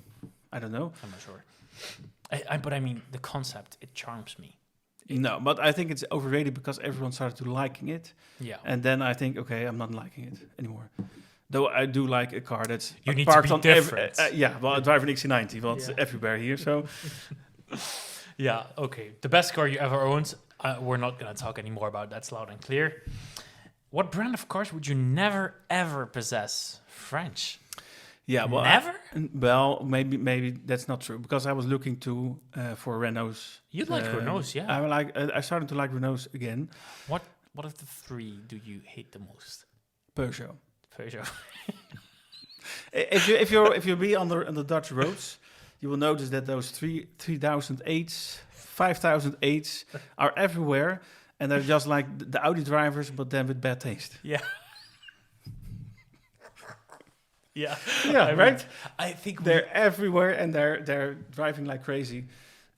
I don't know. I'm not sure. But I mean, the concept, it charms me. No, but I think it's overrated because everyone started to liking it. Yeah. And then I think, okay, I'm not liking it anymore. Though I do like a car that's parked on different. Well, I drive an XC90, well, it's everywhere here, so. Yeah, okay. The best car you ever owned, we're not going to talk anymore about. That's loud and clear. What brand of cars would you never, ever possess? French. Yeah, well, never. Maybe that's not true, because I was looking for Renaults. You like Renaults, yeah. I started to like Renaults again. What of the three do you hate the most? Peugeot. if you be on the Dutch roads, you will notice that those 3008s, 5008s are everywhere, and they're just like the Audi drivers, but then with bad taste. Yeah. Yeah. Yeah, I mean, right? I think They're everywhere, and they're driving like crazy.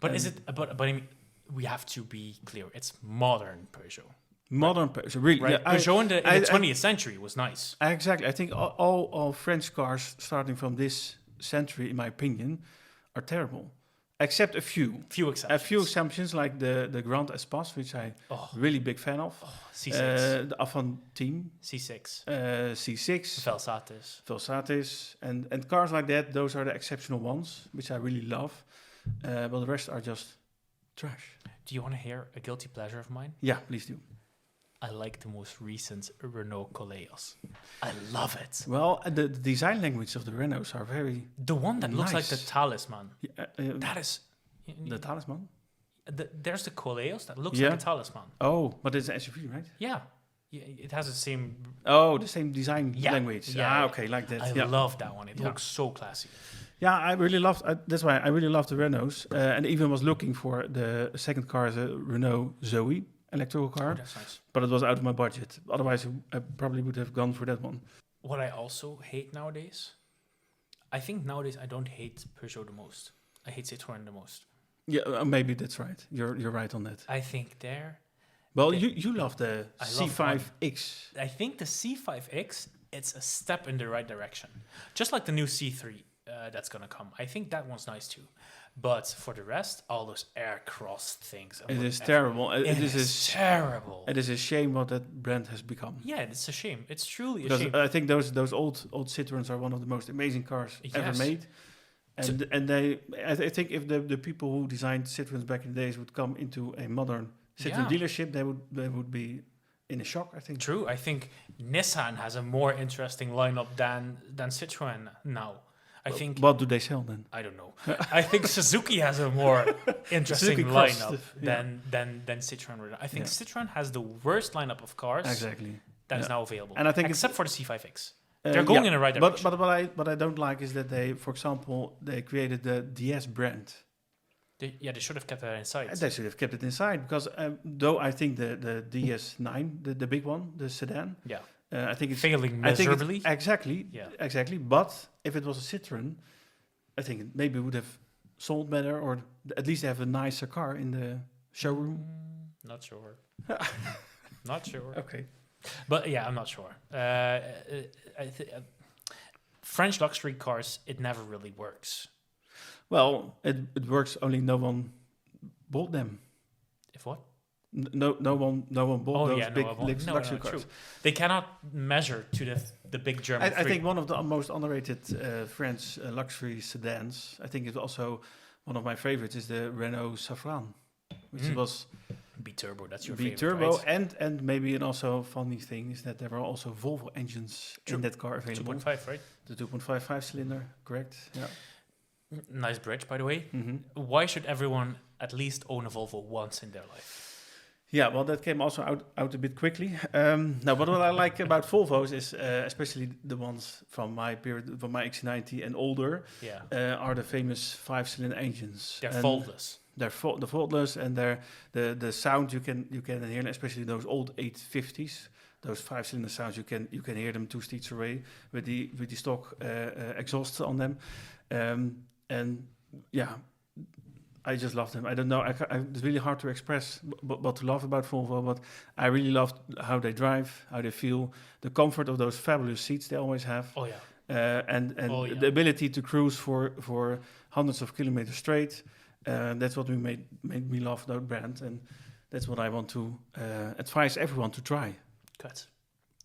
But is it? But I mean, we have to be clear. It's modern Peugeot. Modern Peugeot, really. Right. Yeah, Peugeot in the 20th century was nice. Exactly. I think all French cars starting from this century, in my opinion, are terrible. Except a few. Few exceptions. A few exceptions, like the Grand Espace, which I'm really big fan of. C6. The Avantime. C6. C6. Velsatis. And cars like that, those are the exceptional ones, which I really love. But the rest are just trash. Do you want to hear a guilty pleasure of mine? Yeah, please do. I like the most recent Renault Koleos. I love it. Well, the design language of the Renaults are very The one that looks like nice. the Talisman. That is... The Talisman? There's the Koleos that looks Yeah. like a Talisman. Oh, but it's an SUV, right? Yeah. It has the same... Oh, the same design Yeah. language. Yeah. Okay, like that. I love that one. It looks so classy. Yeah, I really loved. That's why I really love the Renaults, and even was looking for the second car as a Renault Zoe electrical car, That's nice. but it was out of my budget. Otherwise, I probably would have gone for that one. What I also hate nowadays, I think nowadays I don't hate Peugeot the most. I hate Citroën the most. Yeah, maybe that's right. You're right on that. I think there... Well, the- you love the I love C5X. I think the C5X, it's a step in the right direction. Just like the new C3 that's going to come. I think that one's nice too. But for the rest, all those air-crossed things. It is terrible. It is terrible. It is a shame what that brand has become. Yeah, it's a shame. It's truly a Because shame. I think those old Citroens are one of the most amazing cars ever Yes. made. And I think if the people who designed Citroens back in the days would come into a modern Citroen dealership, they would be in a shock, I think. True. I think Nissan has a more interesting lineup than Citroën now. I think... What do they sell then? I don't know. I think Suzuki has a more interesting Suzuki crossed lineup than Citroën. I think Citroën has the worst lineup of cars Exactly. that is now available. And I think except for the C5X. They're going in the right direction. But what I don't like is that they, for example, they created the DS brand. They should have kept that inside. And they should have kept it inside because though I think the DS9, the big one, the sedan, I think it's failing miserably. Exactly. But if it was a Citroen, I think it maybe would have sold better, or at least have a nicer car in the showroom. Not sure. Not sure. Okay. But yeah, I'm not sure. French luxury cars, it never really works. Well, it works. Only no one bought them. If what? No one bought those big luxury cars. True. They cannot measure to the big German. I think one of the most underrated French luxury sedans. I think it's also one of my favorites is the Renault Safran, which was B-turbo. That's your B-turbo, favorite, right? and maybe an also funny thing is that there are also Volvo engines in that car available. 2.5, right? The 2.5 cylinder, correct? Yeah. Nice bridge, by the way. Mm-hmm. Why should everyone at least own a Volvo once in their life? Yeah, well, that came also out a bit quickly. Now, what I like about Volvos is, especially the ones from my period, from my XC90 and older, are the famous 5-cylinder engines. They're faultless. They're the faultless, and the sound you can hear, especially those old 850s. Those 5-cylinder sounds you can hear them 2 streets away with the stock exhausts on them, and yeah. I just love them. I don't know. It's really hard to express what to love about Volvo, but I really love how they drive, how they feel, the comfort of those fabulous seats they always have. Oh yeah. And the ability to cruise for hundreds of kilometers straight. That's what made me love that brand, and that's what I want to advise everyone to try.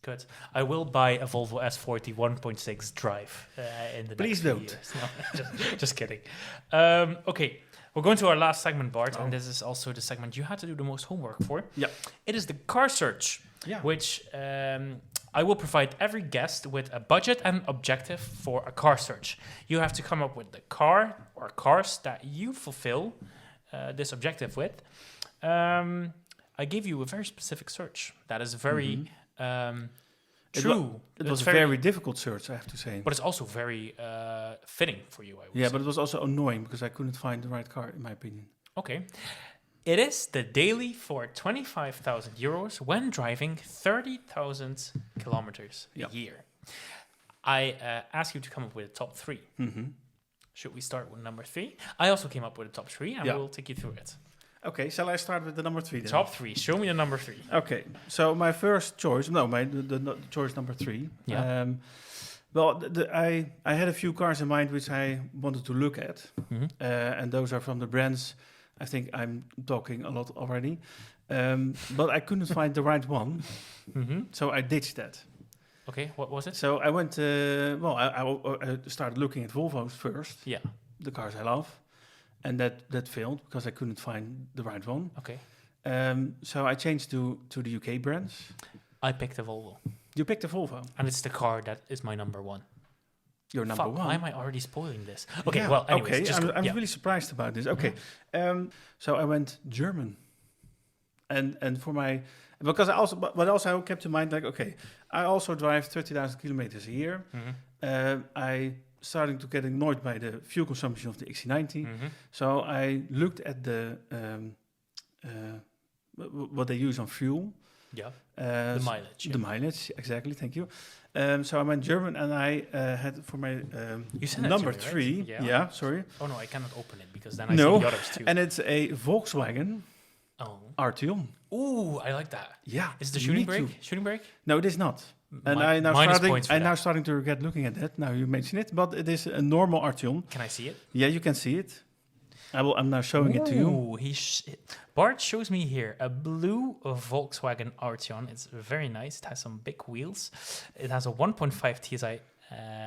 Good. I will buy a Volvo S40 1.6 drive in the Please next don't. few years. No, just kidding. Okay. We're going to our last segment, Bart, and this is also the segment you had to do the most homework for. Yeah. It is the car search, which I will provide every guest with a budget and objective for a car search. You have to come up with the car or cars that you fulfill this objective with. I gave you a very specific search that is very true. It was a very difficult search, I have to say. But it's also very fitting for you, I would say. Yeah, but it was also annoying because I couldn't find the right car, in my opinion. Okay. It is the daily for 25,000 euros when driving 30,000 kilometers a year. I ask you to come up with a top 3. Mm-hmm. Should we start with number 3? I also came up with a top 3, and we'll take you through it. Okay, shall I start with the number 3 then? Top 3. Show me the number 3. Okay, so my first choice, the choice number 3. Yeah. I had a few cars in mind which I wanted to look at, and those are from the brands. I think I'm talking a lot already, but I couldn't find the right one, so I ditched that. Okay, what was it? So I went. I started looking at Volvos first. Yeah. The cars I love, and that failed because I couldn't find the right one. Okay. So I changed to the UK brands. I picked a Volvo. You picked a Volvo, and it's the car that is my number 1. Your number Fuck, 1. Why am I already spoiling this? Okay, well, anyways. Okay, I'm really surprised about this. Okay, so I went German, and for my because I also but also I kept in mind like okay, I also drive 30,000 kilometers a year. I starting to get annoyed by the fuel consumption of the XC90, so I looked at the what they use on fuel. Yeah, the mileage. The mileage, exactly. Thank you. So I went German, and I had for my number 3. Right? Yeah, sorry. Oh no, I cannot open it because then I see the others too. And it's a Volkswagen Arteon. Ooh, I like that. Yeah, is it the shooting brake? Shooting brake? No, it is not. And I'm now starting to regret looking at that. Now you mention it, but it is a normal Arteon. Can I see it? Yeah, you can see it. I'm now showing it to you. Bart shows me here a blue Volkswagen Arteon. It's very nice. It has some big wheels. It has a 1.5 TSI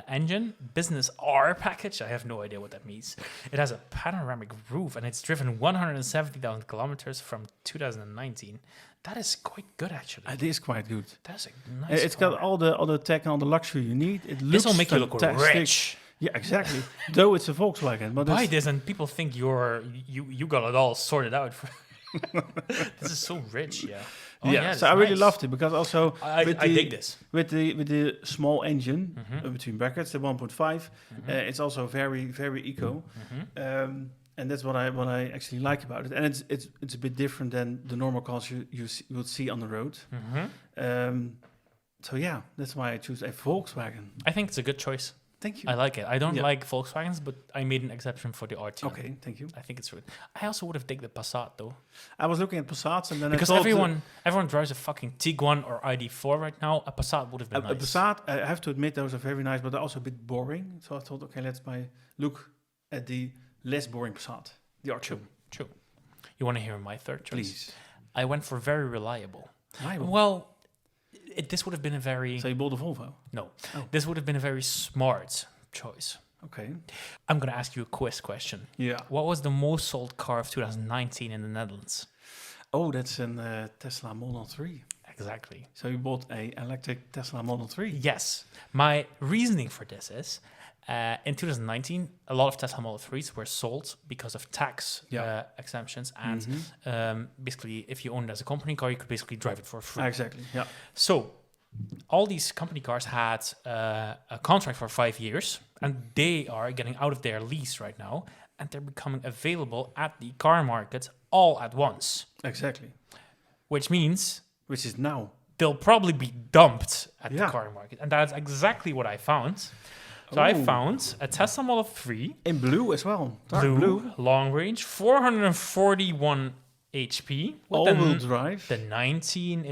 engine, business R package. I have no idea what that means. It has a panoramic roof, and it's driven 170,000 kilometers from 2019. That is quite good, actually. It is quite good. That's a nice It's car. got all the tech and all the luxury you need. It looks This will make you look fantastic. rich. Yeah, exactly. Though it's a Volkswagen, but buy this and people think you got it all sorted out. This is so rich, yeah. So I really loved it because also I dig this with the small engine between brackets, the 1.5. It's also very very eco, and that's what I actually like about it. And it's a bit different than the normal cars you would see on the road. So yeah, that's why I choose a Volkswagen. I think it's a good choice. Thank you. I like it. I don't like Volkswagens, but I made an exception for the Arteon. Okay, thank you. I think it's good. I also would have taken the Passat though. I was looking at Passats and then because everyone drives a fucking Tiguan or ID4 right now. A Passat would have been nice. A Passat, I have to admit, those are very nice, but they're also a bit boring. So I thought, okay, let's look at the less boring Passat, the Arteon. True. You want to hear my third choice? Please. I went for very reliable. Reliable? Well, this would have been a very... So you bought a Volvo? No. Oh. This would have been a very smart choice. Okay. I'm going to ask you a quiz question. Yeah. What was the most sold car of 2019 in the Netherlands? Oh, that's a Tesla Model 3. Exactly. So you bought an electric Tesla Model 3? Yes. My reasoning for this is, in 2019, a lot of Tesla Model 3s were sold because of tax exemptions. And basically, if you own it as a company car, you could basically drive it for free. Exactly, yeah. So all these company cars had a contract for 5 years, and they are getting out of their lease right now, and they're becoming available at the car market all at once. Exactly. Which means... Which is now. They'll probably be dumped at the car market. And that's exactly what I found. So I found a Tesla Model 3. In blue as well. Blue, long range, 441 HP. All-wheel drive. The 19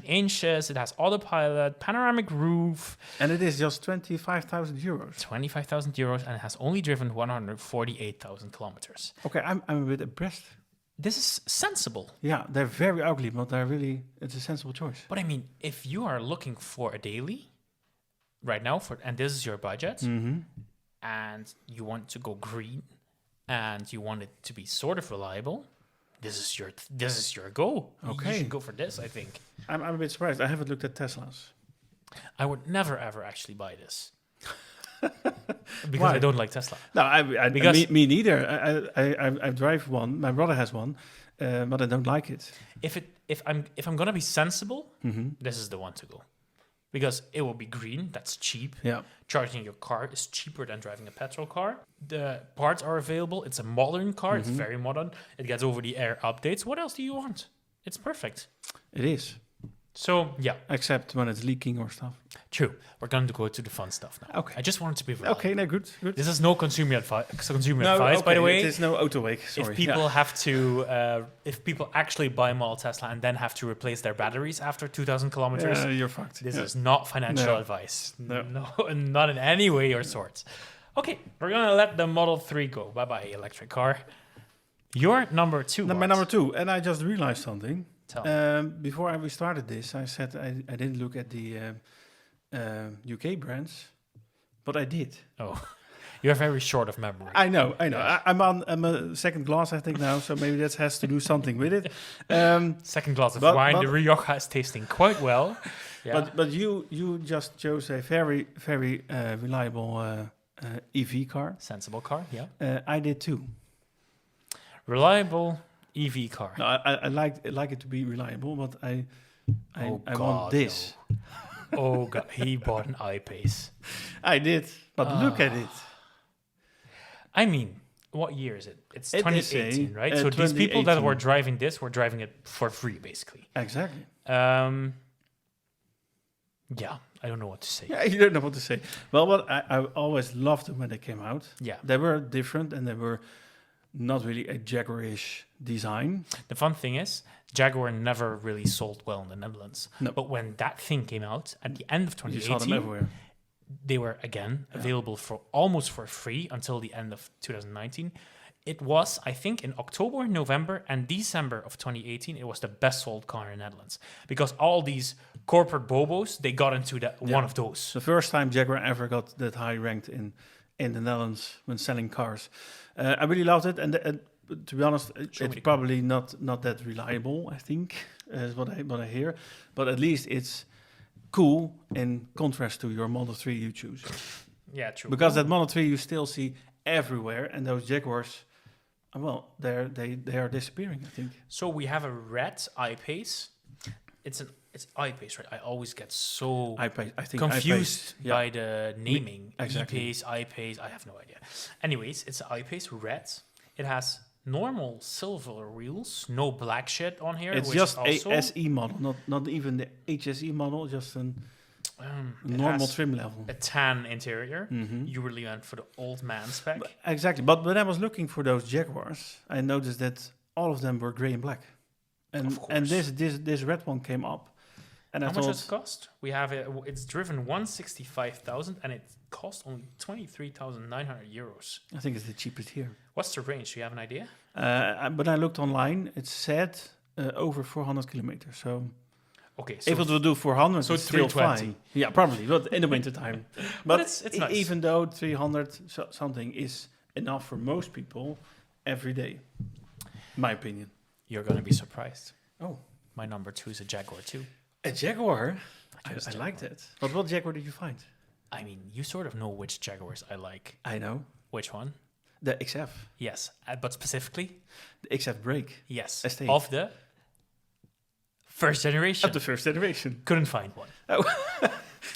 inches. It has autopilot, panoramic roof. And it is just 25,000 euros. 25,000 euros, and it has only driven 148,000 kilometers. Okay, I'm a bit impressed. This is sensible. Yeah, they're very ugly, but it's a sensible choice. But I mean, if you are looking for a daily right now, and this is your budget, and you want to go green, and you want it to be sort of reliable, this is your go. Okay. You should go for this, I think. I'm a bit surprised. I haven't looked at Teslas. I would never, ever actually buy this. Because Why? I don't like Tesla. No, me neither. I drive one. My brother has one, but I don't like it. If I'm gonna be sensible, this is the one to go. because it will be green. That's cheap. Yeah. Charging your car is cheaper than driving a petrol car. The parts are available. It's a modern car. It's very modern. It gets over-the-air updates. What else do you want? It's perfect. It is. So, yeah. Except when it's leaking or stuff. True. We're going to go to the fun stuff now. Okay. I just wanted to be reliable. Okay, no, good. This is no consumer advice, Okay, by the way. It is no auto wake, sorry. If people have to, if people actually buy a Model Tesla and then have to replace their batteries after 2,000 kilometers, you're fucked. this is not financial advice. No, not in any way or sort. Okay, we're going to let the Model 3 go. Bye-bye, electric car. Your number 2, My Bart. number 2, and I just realized something. Tell me. Before we started this, I said I didn't look at the UK brands, but I did. Oh, you're very short of memory. I know. I'm a second glass, I think, now, so maybe that has to do something with it. Second glass of wine. The Rioja is tasting quite well. Yeah. But you just chose a very, very reliable EV car. Sensible car, yeah. I did too. Reliable EV car. No, I like it to be reliable, but I want this. No. Oh God, he bought an I-Pace. I did, but look at it. I mean, what year is it? It's It is 2018, a, right? So these people that 2018. were driving this were driving it for free, basically. Exactly. Yeah, I don't know what to say. Yeah, you don't know what to say. Well, what I always loved them when they came out. Yeah. They were different and they were not really a Jaguar-ish design. The fun thing is, Jaguar never really sold well in the Netherlands. No. But when that thing came out at the end of You saw them 2018, everywhere. they were again available for almost for free until the end of 2019. It was, I think, in October, November, and December of 2018, it was the best sold car in the Netherlands because all these corporate bobos, they got into that one of those. The first time Jaguar ever got that high ranked in the Netherlands when selling cars. I really loved it, and to be honest, it's probably not that reliable, I think, is what I hear. But at least it's cool in contrast to your Model 3 you choose. Yeah, true. Because that Model 3 you still see everywhere, and those Jaguars, well, they are disappearing, I think. So we have a red I-Pace. It's I-Pace, right? I always get so I think confused I-Pace, by the naming. Exactly. E-Pace, I-Pace, I have no idea. Anyways, it's an I-Pace red. It has normal silver wheels, no black shit on here. It's which just is also, a SE model, not even the HSE model, just a normal trim level. a tan interior. You really went for the old man spec. Exactly. But when I was looking for those Jaguars, I noticed that all of them were grey and black. Of course. And this red one came up. And How I much thought, does it cost? We have it. It's driven 165,000 and it cost only 23,900 euros. I think it's the cheapest here. What's the range? Do you have an idea? But I looked online. It said over 400 kilometers. So Okay, so if it will do 400, so it's still 320. fine. Yeah, probably. But in the winter time. But it's nice. Even though 300 something is enough for most people every day, my opinion. You're going to be surprised. Oh, My number 2 is a Jaguar 2. a Jaguar. chose I Jaguar. like that. But what Jaguar did you find? I mean, you sort of know which Jaguars I like. I know. Which one? The XF. Yes, but specifically, The XF brake. yes, Estate. of the first generation. Of the first generation. Couldn't find one.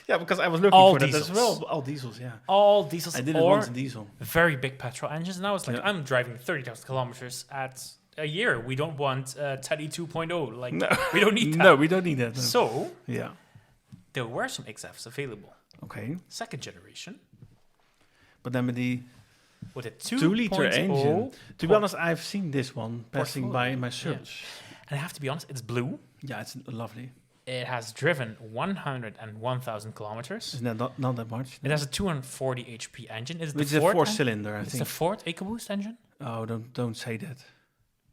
Yeah, because I was looking All for that diesels. as well. All diesels, yeah. All diesels I didn't or want a diesel. very big petrol engines. And I was like, Yeah. I'm driving 30,000 kilometers at a year. We don't want Teddy 2.0. Like, No. we don't need that. No, we don't need that. No. So, Yeah. there were some XFs available. Okay. Second generation But then with the with a 2-liter 2.0 engine. To be honest, I've seen this one passing by Portfolio, in my yeah. search. And I have to be honest, it's blue. Yeah, it's lovely. It has driven 101,000 kilometers. Isn't that not that much? It has a 240 HP engine. Is it Which the is a Ford? 4-cylinder, I It's think. the Ford EcoBoost engine. Oh, don't say that.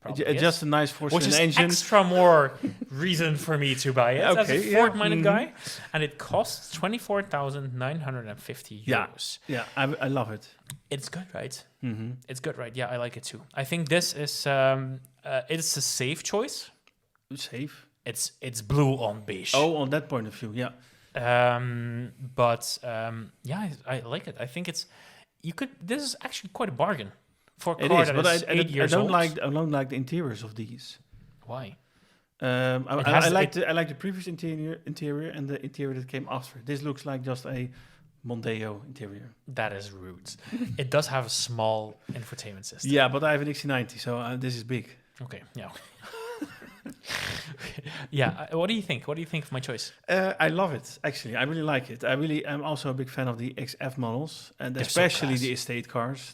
Probably It's is. just a nice Which 4-cylinder is engine. extra more reason for me to buy it as Okay, a yeah, Ford-minded mhm. guy. And it costs 24,950 Yeah. euros. Yeah, I love it. It's good, right? Mm-hmm. It's good, right? Yeah, I like it too. I think this is it's a safe choice. Safe. It's blue on beige. Oh, on that point of view, yeah. But yeah, I like it. I think it's this is actually quite a bargain for a It car is, that but is I 8 years don't old. like the interiors of these. Why? I like the previous interior and the interior that came after. This looks like just a Mondeo interior. That is rude. It does have a small infotainment system. Yeah, but I have an XC90, so this is big. Okay, yeah. Yeah, what do you think? What do you think of my choice? I love it, actually. I really like it. I really am also a big fan of the XF models, and They're especially so the estate cars.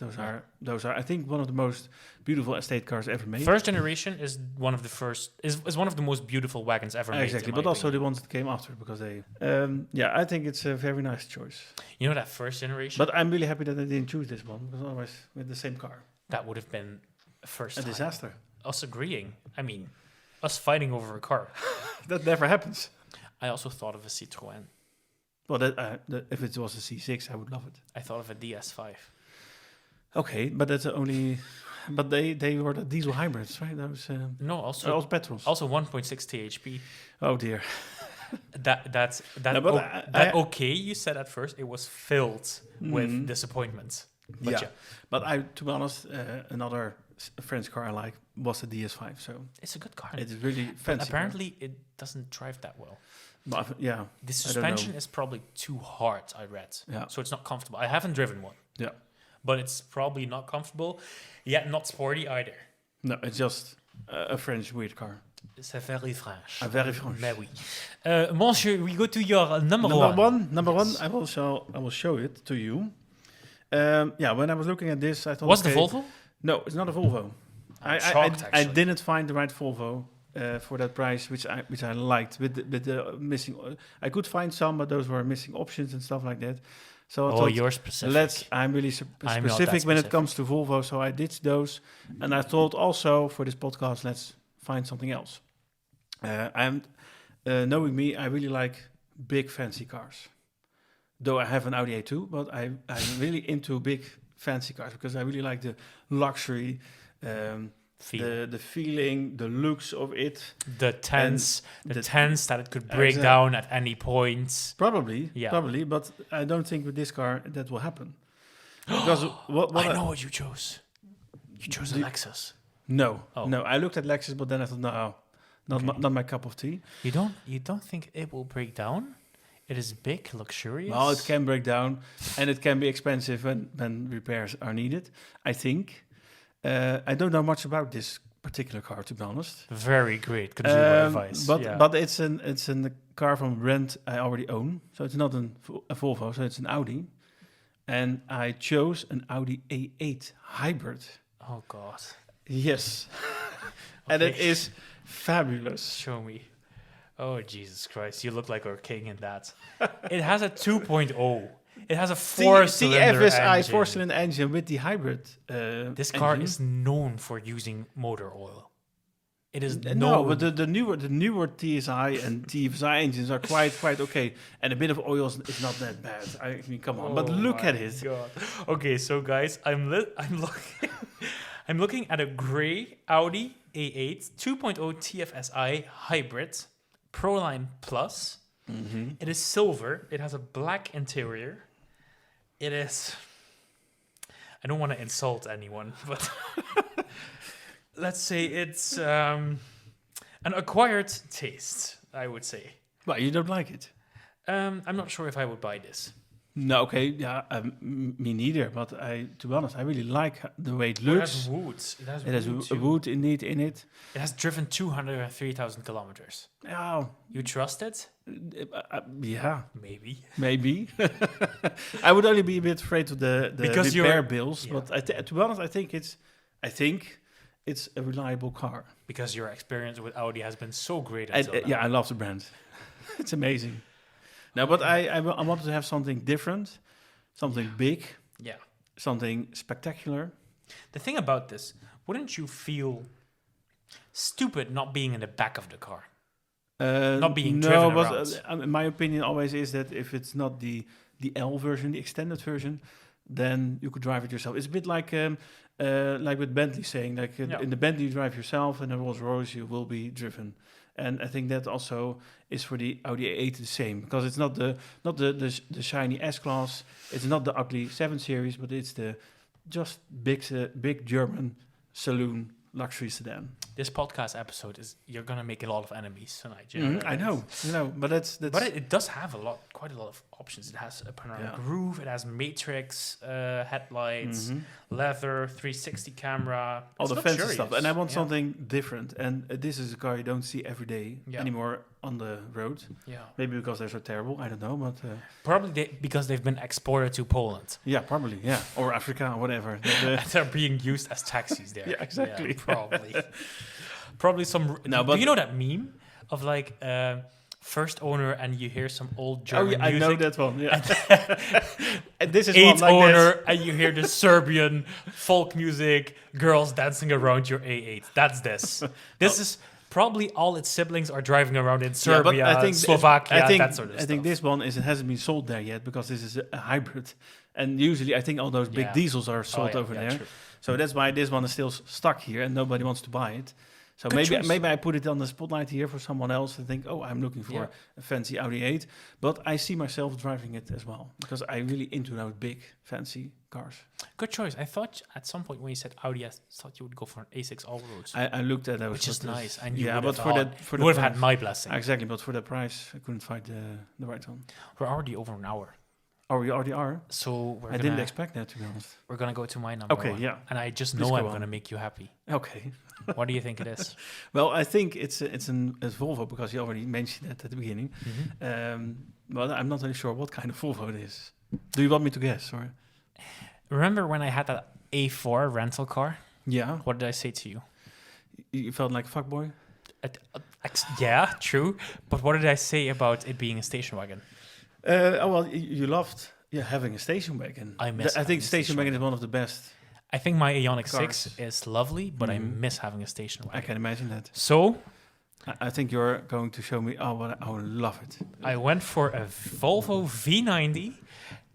Those are, I think, one of the most beautiful estate cars ever made. First generation is one of the first, is one of the most beautiful wagons ever made. Exactly, but also the ones that came after, because they, I think it's a very nice choice. You know, that first generation? But I'm really happy that I didn't choose this one, because otherwise, with the same car. That would have been a disaster. Us agreeing. I mean, us fighting over a car. That never happens. I also thought of a Citroën. Well, if it was a C6, I would love it. I thought of a DS5. Okay, but that's only... But they were the diesel hybrids, right? Those no, also petrols. Also 1.6 THP. Oh dear. Okay, you said at first it was filled with disappointments. But but to be honest, another French car I like was the DS5. So it's a good car. It's really fancy. Apparently, it doesn't drive that well. But the suspension is probably too hard. I read. Yeah. So it's not comfortable. I haven't driven one. Yeah. But it's probably not comfortable, yet not sporty either. No, it's just a French weird car. C'est very French. Very French. Mais oui. Monsieur, we go to your number one. Number one, I will show it to you. When I was looking at this, I thought... Was the Volvo? No, it's not a Volvo. I didn't find the right Volvo for that price, which I liked. With the missing... I could find some, but those were missing options and stuff like that. So I thought, you're specific. I'm really specific when it comes to Volvo, so I did those. And I thought also, for this podcast, let's find something else. Knowing me, I really like big, fancy cars. Though I have an Audi A2, but I'm really into big, fancy cars, because I really like the luxury, the feeling, the looks of it. The tense that it could break down at any point. Probably, but I don't think with this car that will happen. Because I know what you chose. You chose a Lexus. No, I looked at Lexus, but then I thought, not my cup of tea. You don't think it will break down? It is big, luxurious. Well, it can break down, and it can be expensive when repairs are needed, I think. I don't know much about this particular car, to be honest. Very great consumer advice. But it's a car from a brand I already own, so it's not a Volvo, so it's an Audi. And I chose an Audi A8 hybrid. Oh God. Yes. And it is fabulous. Show me. Oh, Jesus Christ. You look like our king in that. It has a 2.0. It has a four-cylinder engine. Four-cylinder engine with the hybrid This car is known for using motor oil. It is but the newer TSI and TFSI engines are quite okay. And a bit of oil is not that bad. I mean, come on. But look at it. God. Okay, so guys, I'm looking at a gray Audi A8 2.0 TFSI hybrid Proline Plus. Mm-hmm. It is silver. It has a black interior. It is... I don't want to insult anyone, but let's say it's an acquired taste, I would say. Well, you don't like it? I'm not sure if I would buy this. No, okay, yeah, me neither. But to be honest, I really like the way it looks. It has wood. A wood indeed in it. It has driven 203,000 kilometers. Oh, you trust it? Yeah, maybe. I would only be a bit afraid of the repair bills. Yeah. But to be honest, I think it's a reliable car. Because your experience with Audi has been so great. I love the brand. It's amazing. No, but I wanted to have something different, something big, something spectacular. The thing about this, wouldn't you feel stupid not being in the back of the car? Not being driven around? My opinion always is that if it's not the L version, the extended version, then you could drive it yourself. It's a bit like with Bentley saying, in the Bentley you drive yourself, and in Rolls Royce you will be driven. And I think that also is for the Audi A8 the same, because it's not the shiny S-Class, it's not the ugly 7 Series, but it's the just big German saloon luxury sedan. this podcast episode you're gonna make a lot of enemies tonight. I know, but that's. But it does have quite a lot of options. It has a panoramic roof. It has matrix headlights, leather, 360 camera. All It's the fancy luxurious. stuff, and I want something different. And this is a car you don't see every day anymore on the road. Yeah, Maybe because they're so terrible. I don't know, but probably because they've been exported to Poland. yeah, probably, yeah, or Africa, or whatever. They're being used as taxis there. Yeah, exactly. Yeah, probably. Probably some. No, do but you know that meme of like first owner and you hear some old German I know music? that one. Yeah, and this is Eighth one like owner this. and you hear the Serbian folk music, girls dancing around your A8. That's this. This is probably all its siblings are driving around in Serbia, but I think Slovakia, that sort of stuff. I think this one hasn't been sold there yet because this is a hybrid, and usually I think all those big diesels are sold over there. True. So that's why this one is still stuck here and nobody wants to buy it. So Good choice. maybe I put it on the spotlight here for someone else to think, oh, I'm looking for a fancy Audi 8. But I see myself driving it as well because I'm really into those big, fancy cars. Good choice. I thought at some point when you said Audi, I thought you would go for an A6 all-roads. I looked at those. Which is but nice. And yeah, you but for you would have price- had my blessing. Exactly, but for the price, I couldn't find the right one. We're already over an hour. Oh, we already are? So I didn't expect that, to be honest. we're going to go to my number Okay, one. yeah. And I just Please know go I'm on. going to make you happy. Okay. What do you think it is? Well, I think it's a Volvo because you already mentioned it at the beginning. But I'm not really sure what kind of Volvo it is. Do you want me to guess? Or? Remember when I had that A4 rental car? Yeah. What did I say to you? You felt like a fuckboy? Yeah, true. But what did I say about it being a station wagon? Well, you loved having a station wagon. I miss I having think a station station wagon is one of the best. I think my Ioniq Cars. 6 is lovely, but I miss having a station wagon. I can imagine that. So I think you're going to show me. Oh, I would love it. I went for a Volvo V90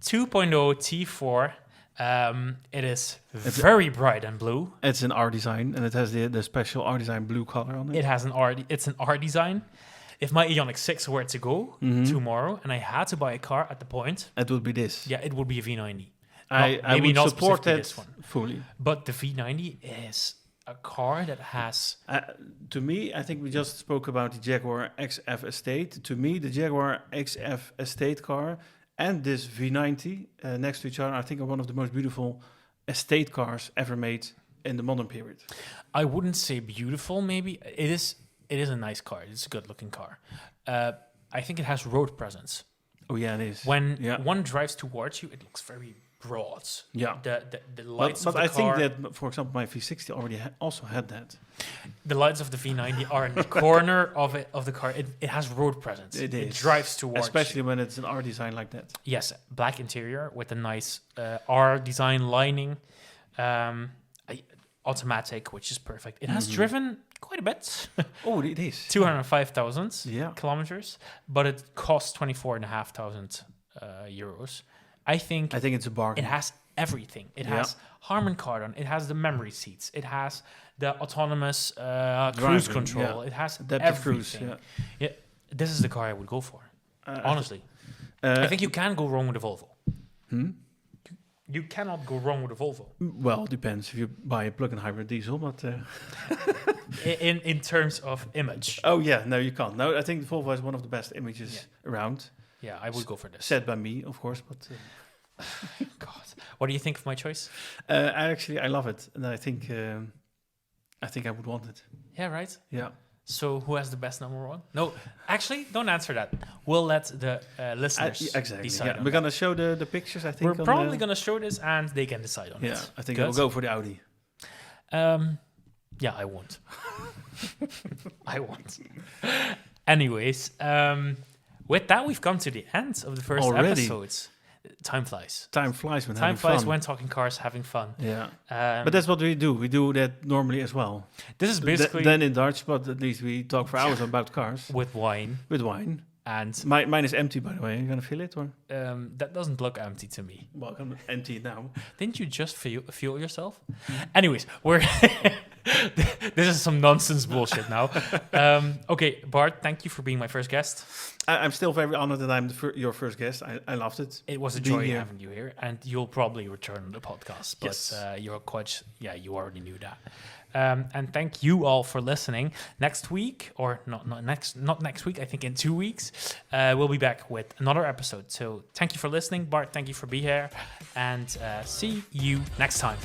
2.0 T4. It is very bright and blue. It's an R design, and it has the special R design blue color on it. It has it's an R design. If my Ioniq 6 were to go tomorrow and I had to buy a car at the point, It would be this. yeah, it would be a V90. I maybe would not support specifically that this one. fully. But the V90 is a car that has... To me, I think we just spoke about the Jaguar XF Estate. To me, the Jaguar XF Estate car and this V90 next to each other, I think are one of the most beautiful estate cars ever made in the modern period. I wouldn't say beautiful, maybe. It is a nice car. It's a good-looking car. I think it has road presence. Oh, yeah, it is. When one drives towards you, it looks very broad. Yeah. The lights But of the I car... think that, for example, my V60 already also had that. The lights of the V90 are in the corner of the car. It has road presence. It It is. drives towards Especially when it's an R design like that. Yes, black interior with a nice R design lining. Automatic, which is perfect. It has driven quite a bit. Oh, it is. 205,000 Yeah. kilometers, but it costs 24,500 euros. I think it's a bargain. it has everything. It has Harman Kardon. It has the memory seats. It has the autonomous cruise Driving, control. yeah. It has Adaptive cruise, everything. Yeah, this is the car I would go for. Honestly, I I think you can go wrong with a Volvo. Hmm? You cannot go wrong with a Volvo Well, it depends if you buy a plug-in hybrid diesel, but... in terms of image. Oh, yeah, no, you can't. No, I think the Volvo is one of the best images around. Yeah, I would go for this. Said by me, of course, but... God, what do you think of my choice? I love it, and I think I would want it. Yeah, right. Yeah. So who has the best number one? No, actually, don't answer that. We'll let the listeners Exactly. decide. Yeah. on We're that. gonna show the pictures. I think We're on probably the- going to show this, and they can decide on Yeah, it. I think Good? I'll go for the Audi. Yeah, I won't. I won't. Anyways, with that, we've come to the end of the first Already? episodes. Time flies. Time flies when Time having flies fun. when talking cars, having fun. Yeah. But that's what we do. We do that normally as well. This is basically Then in Dutch, but at least we talk for hours about cars with wine, with wine. and Mine is empty, by the way. You gonna fill it or? that doesn't look empty to me. Well, I'm empty it now. Didn't you just fuel yourself? Anyways, we're This is some nonsense bullshit now. Okay, Bart, thank you for being my first guest. I'm still very honored that I'm your first guest. I loved it. It was a joy having you here, and you'll probably return on the podcast. But Yes. You're quite, you already knew that. And thank you all for listening. Next week, or not next week, I think in 2 weeks, we'll be back with another episode. So thank you for listening, Bart. Thank you for being here, and see you next time.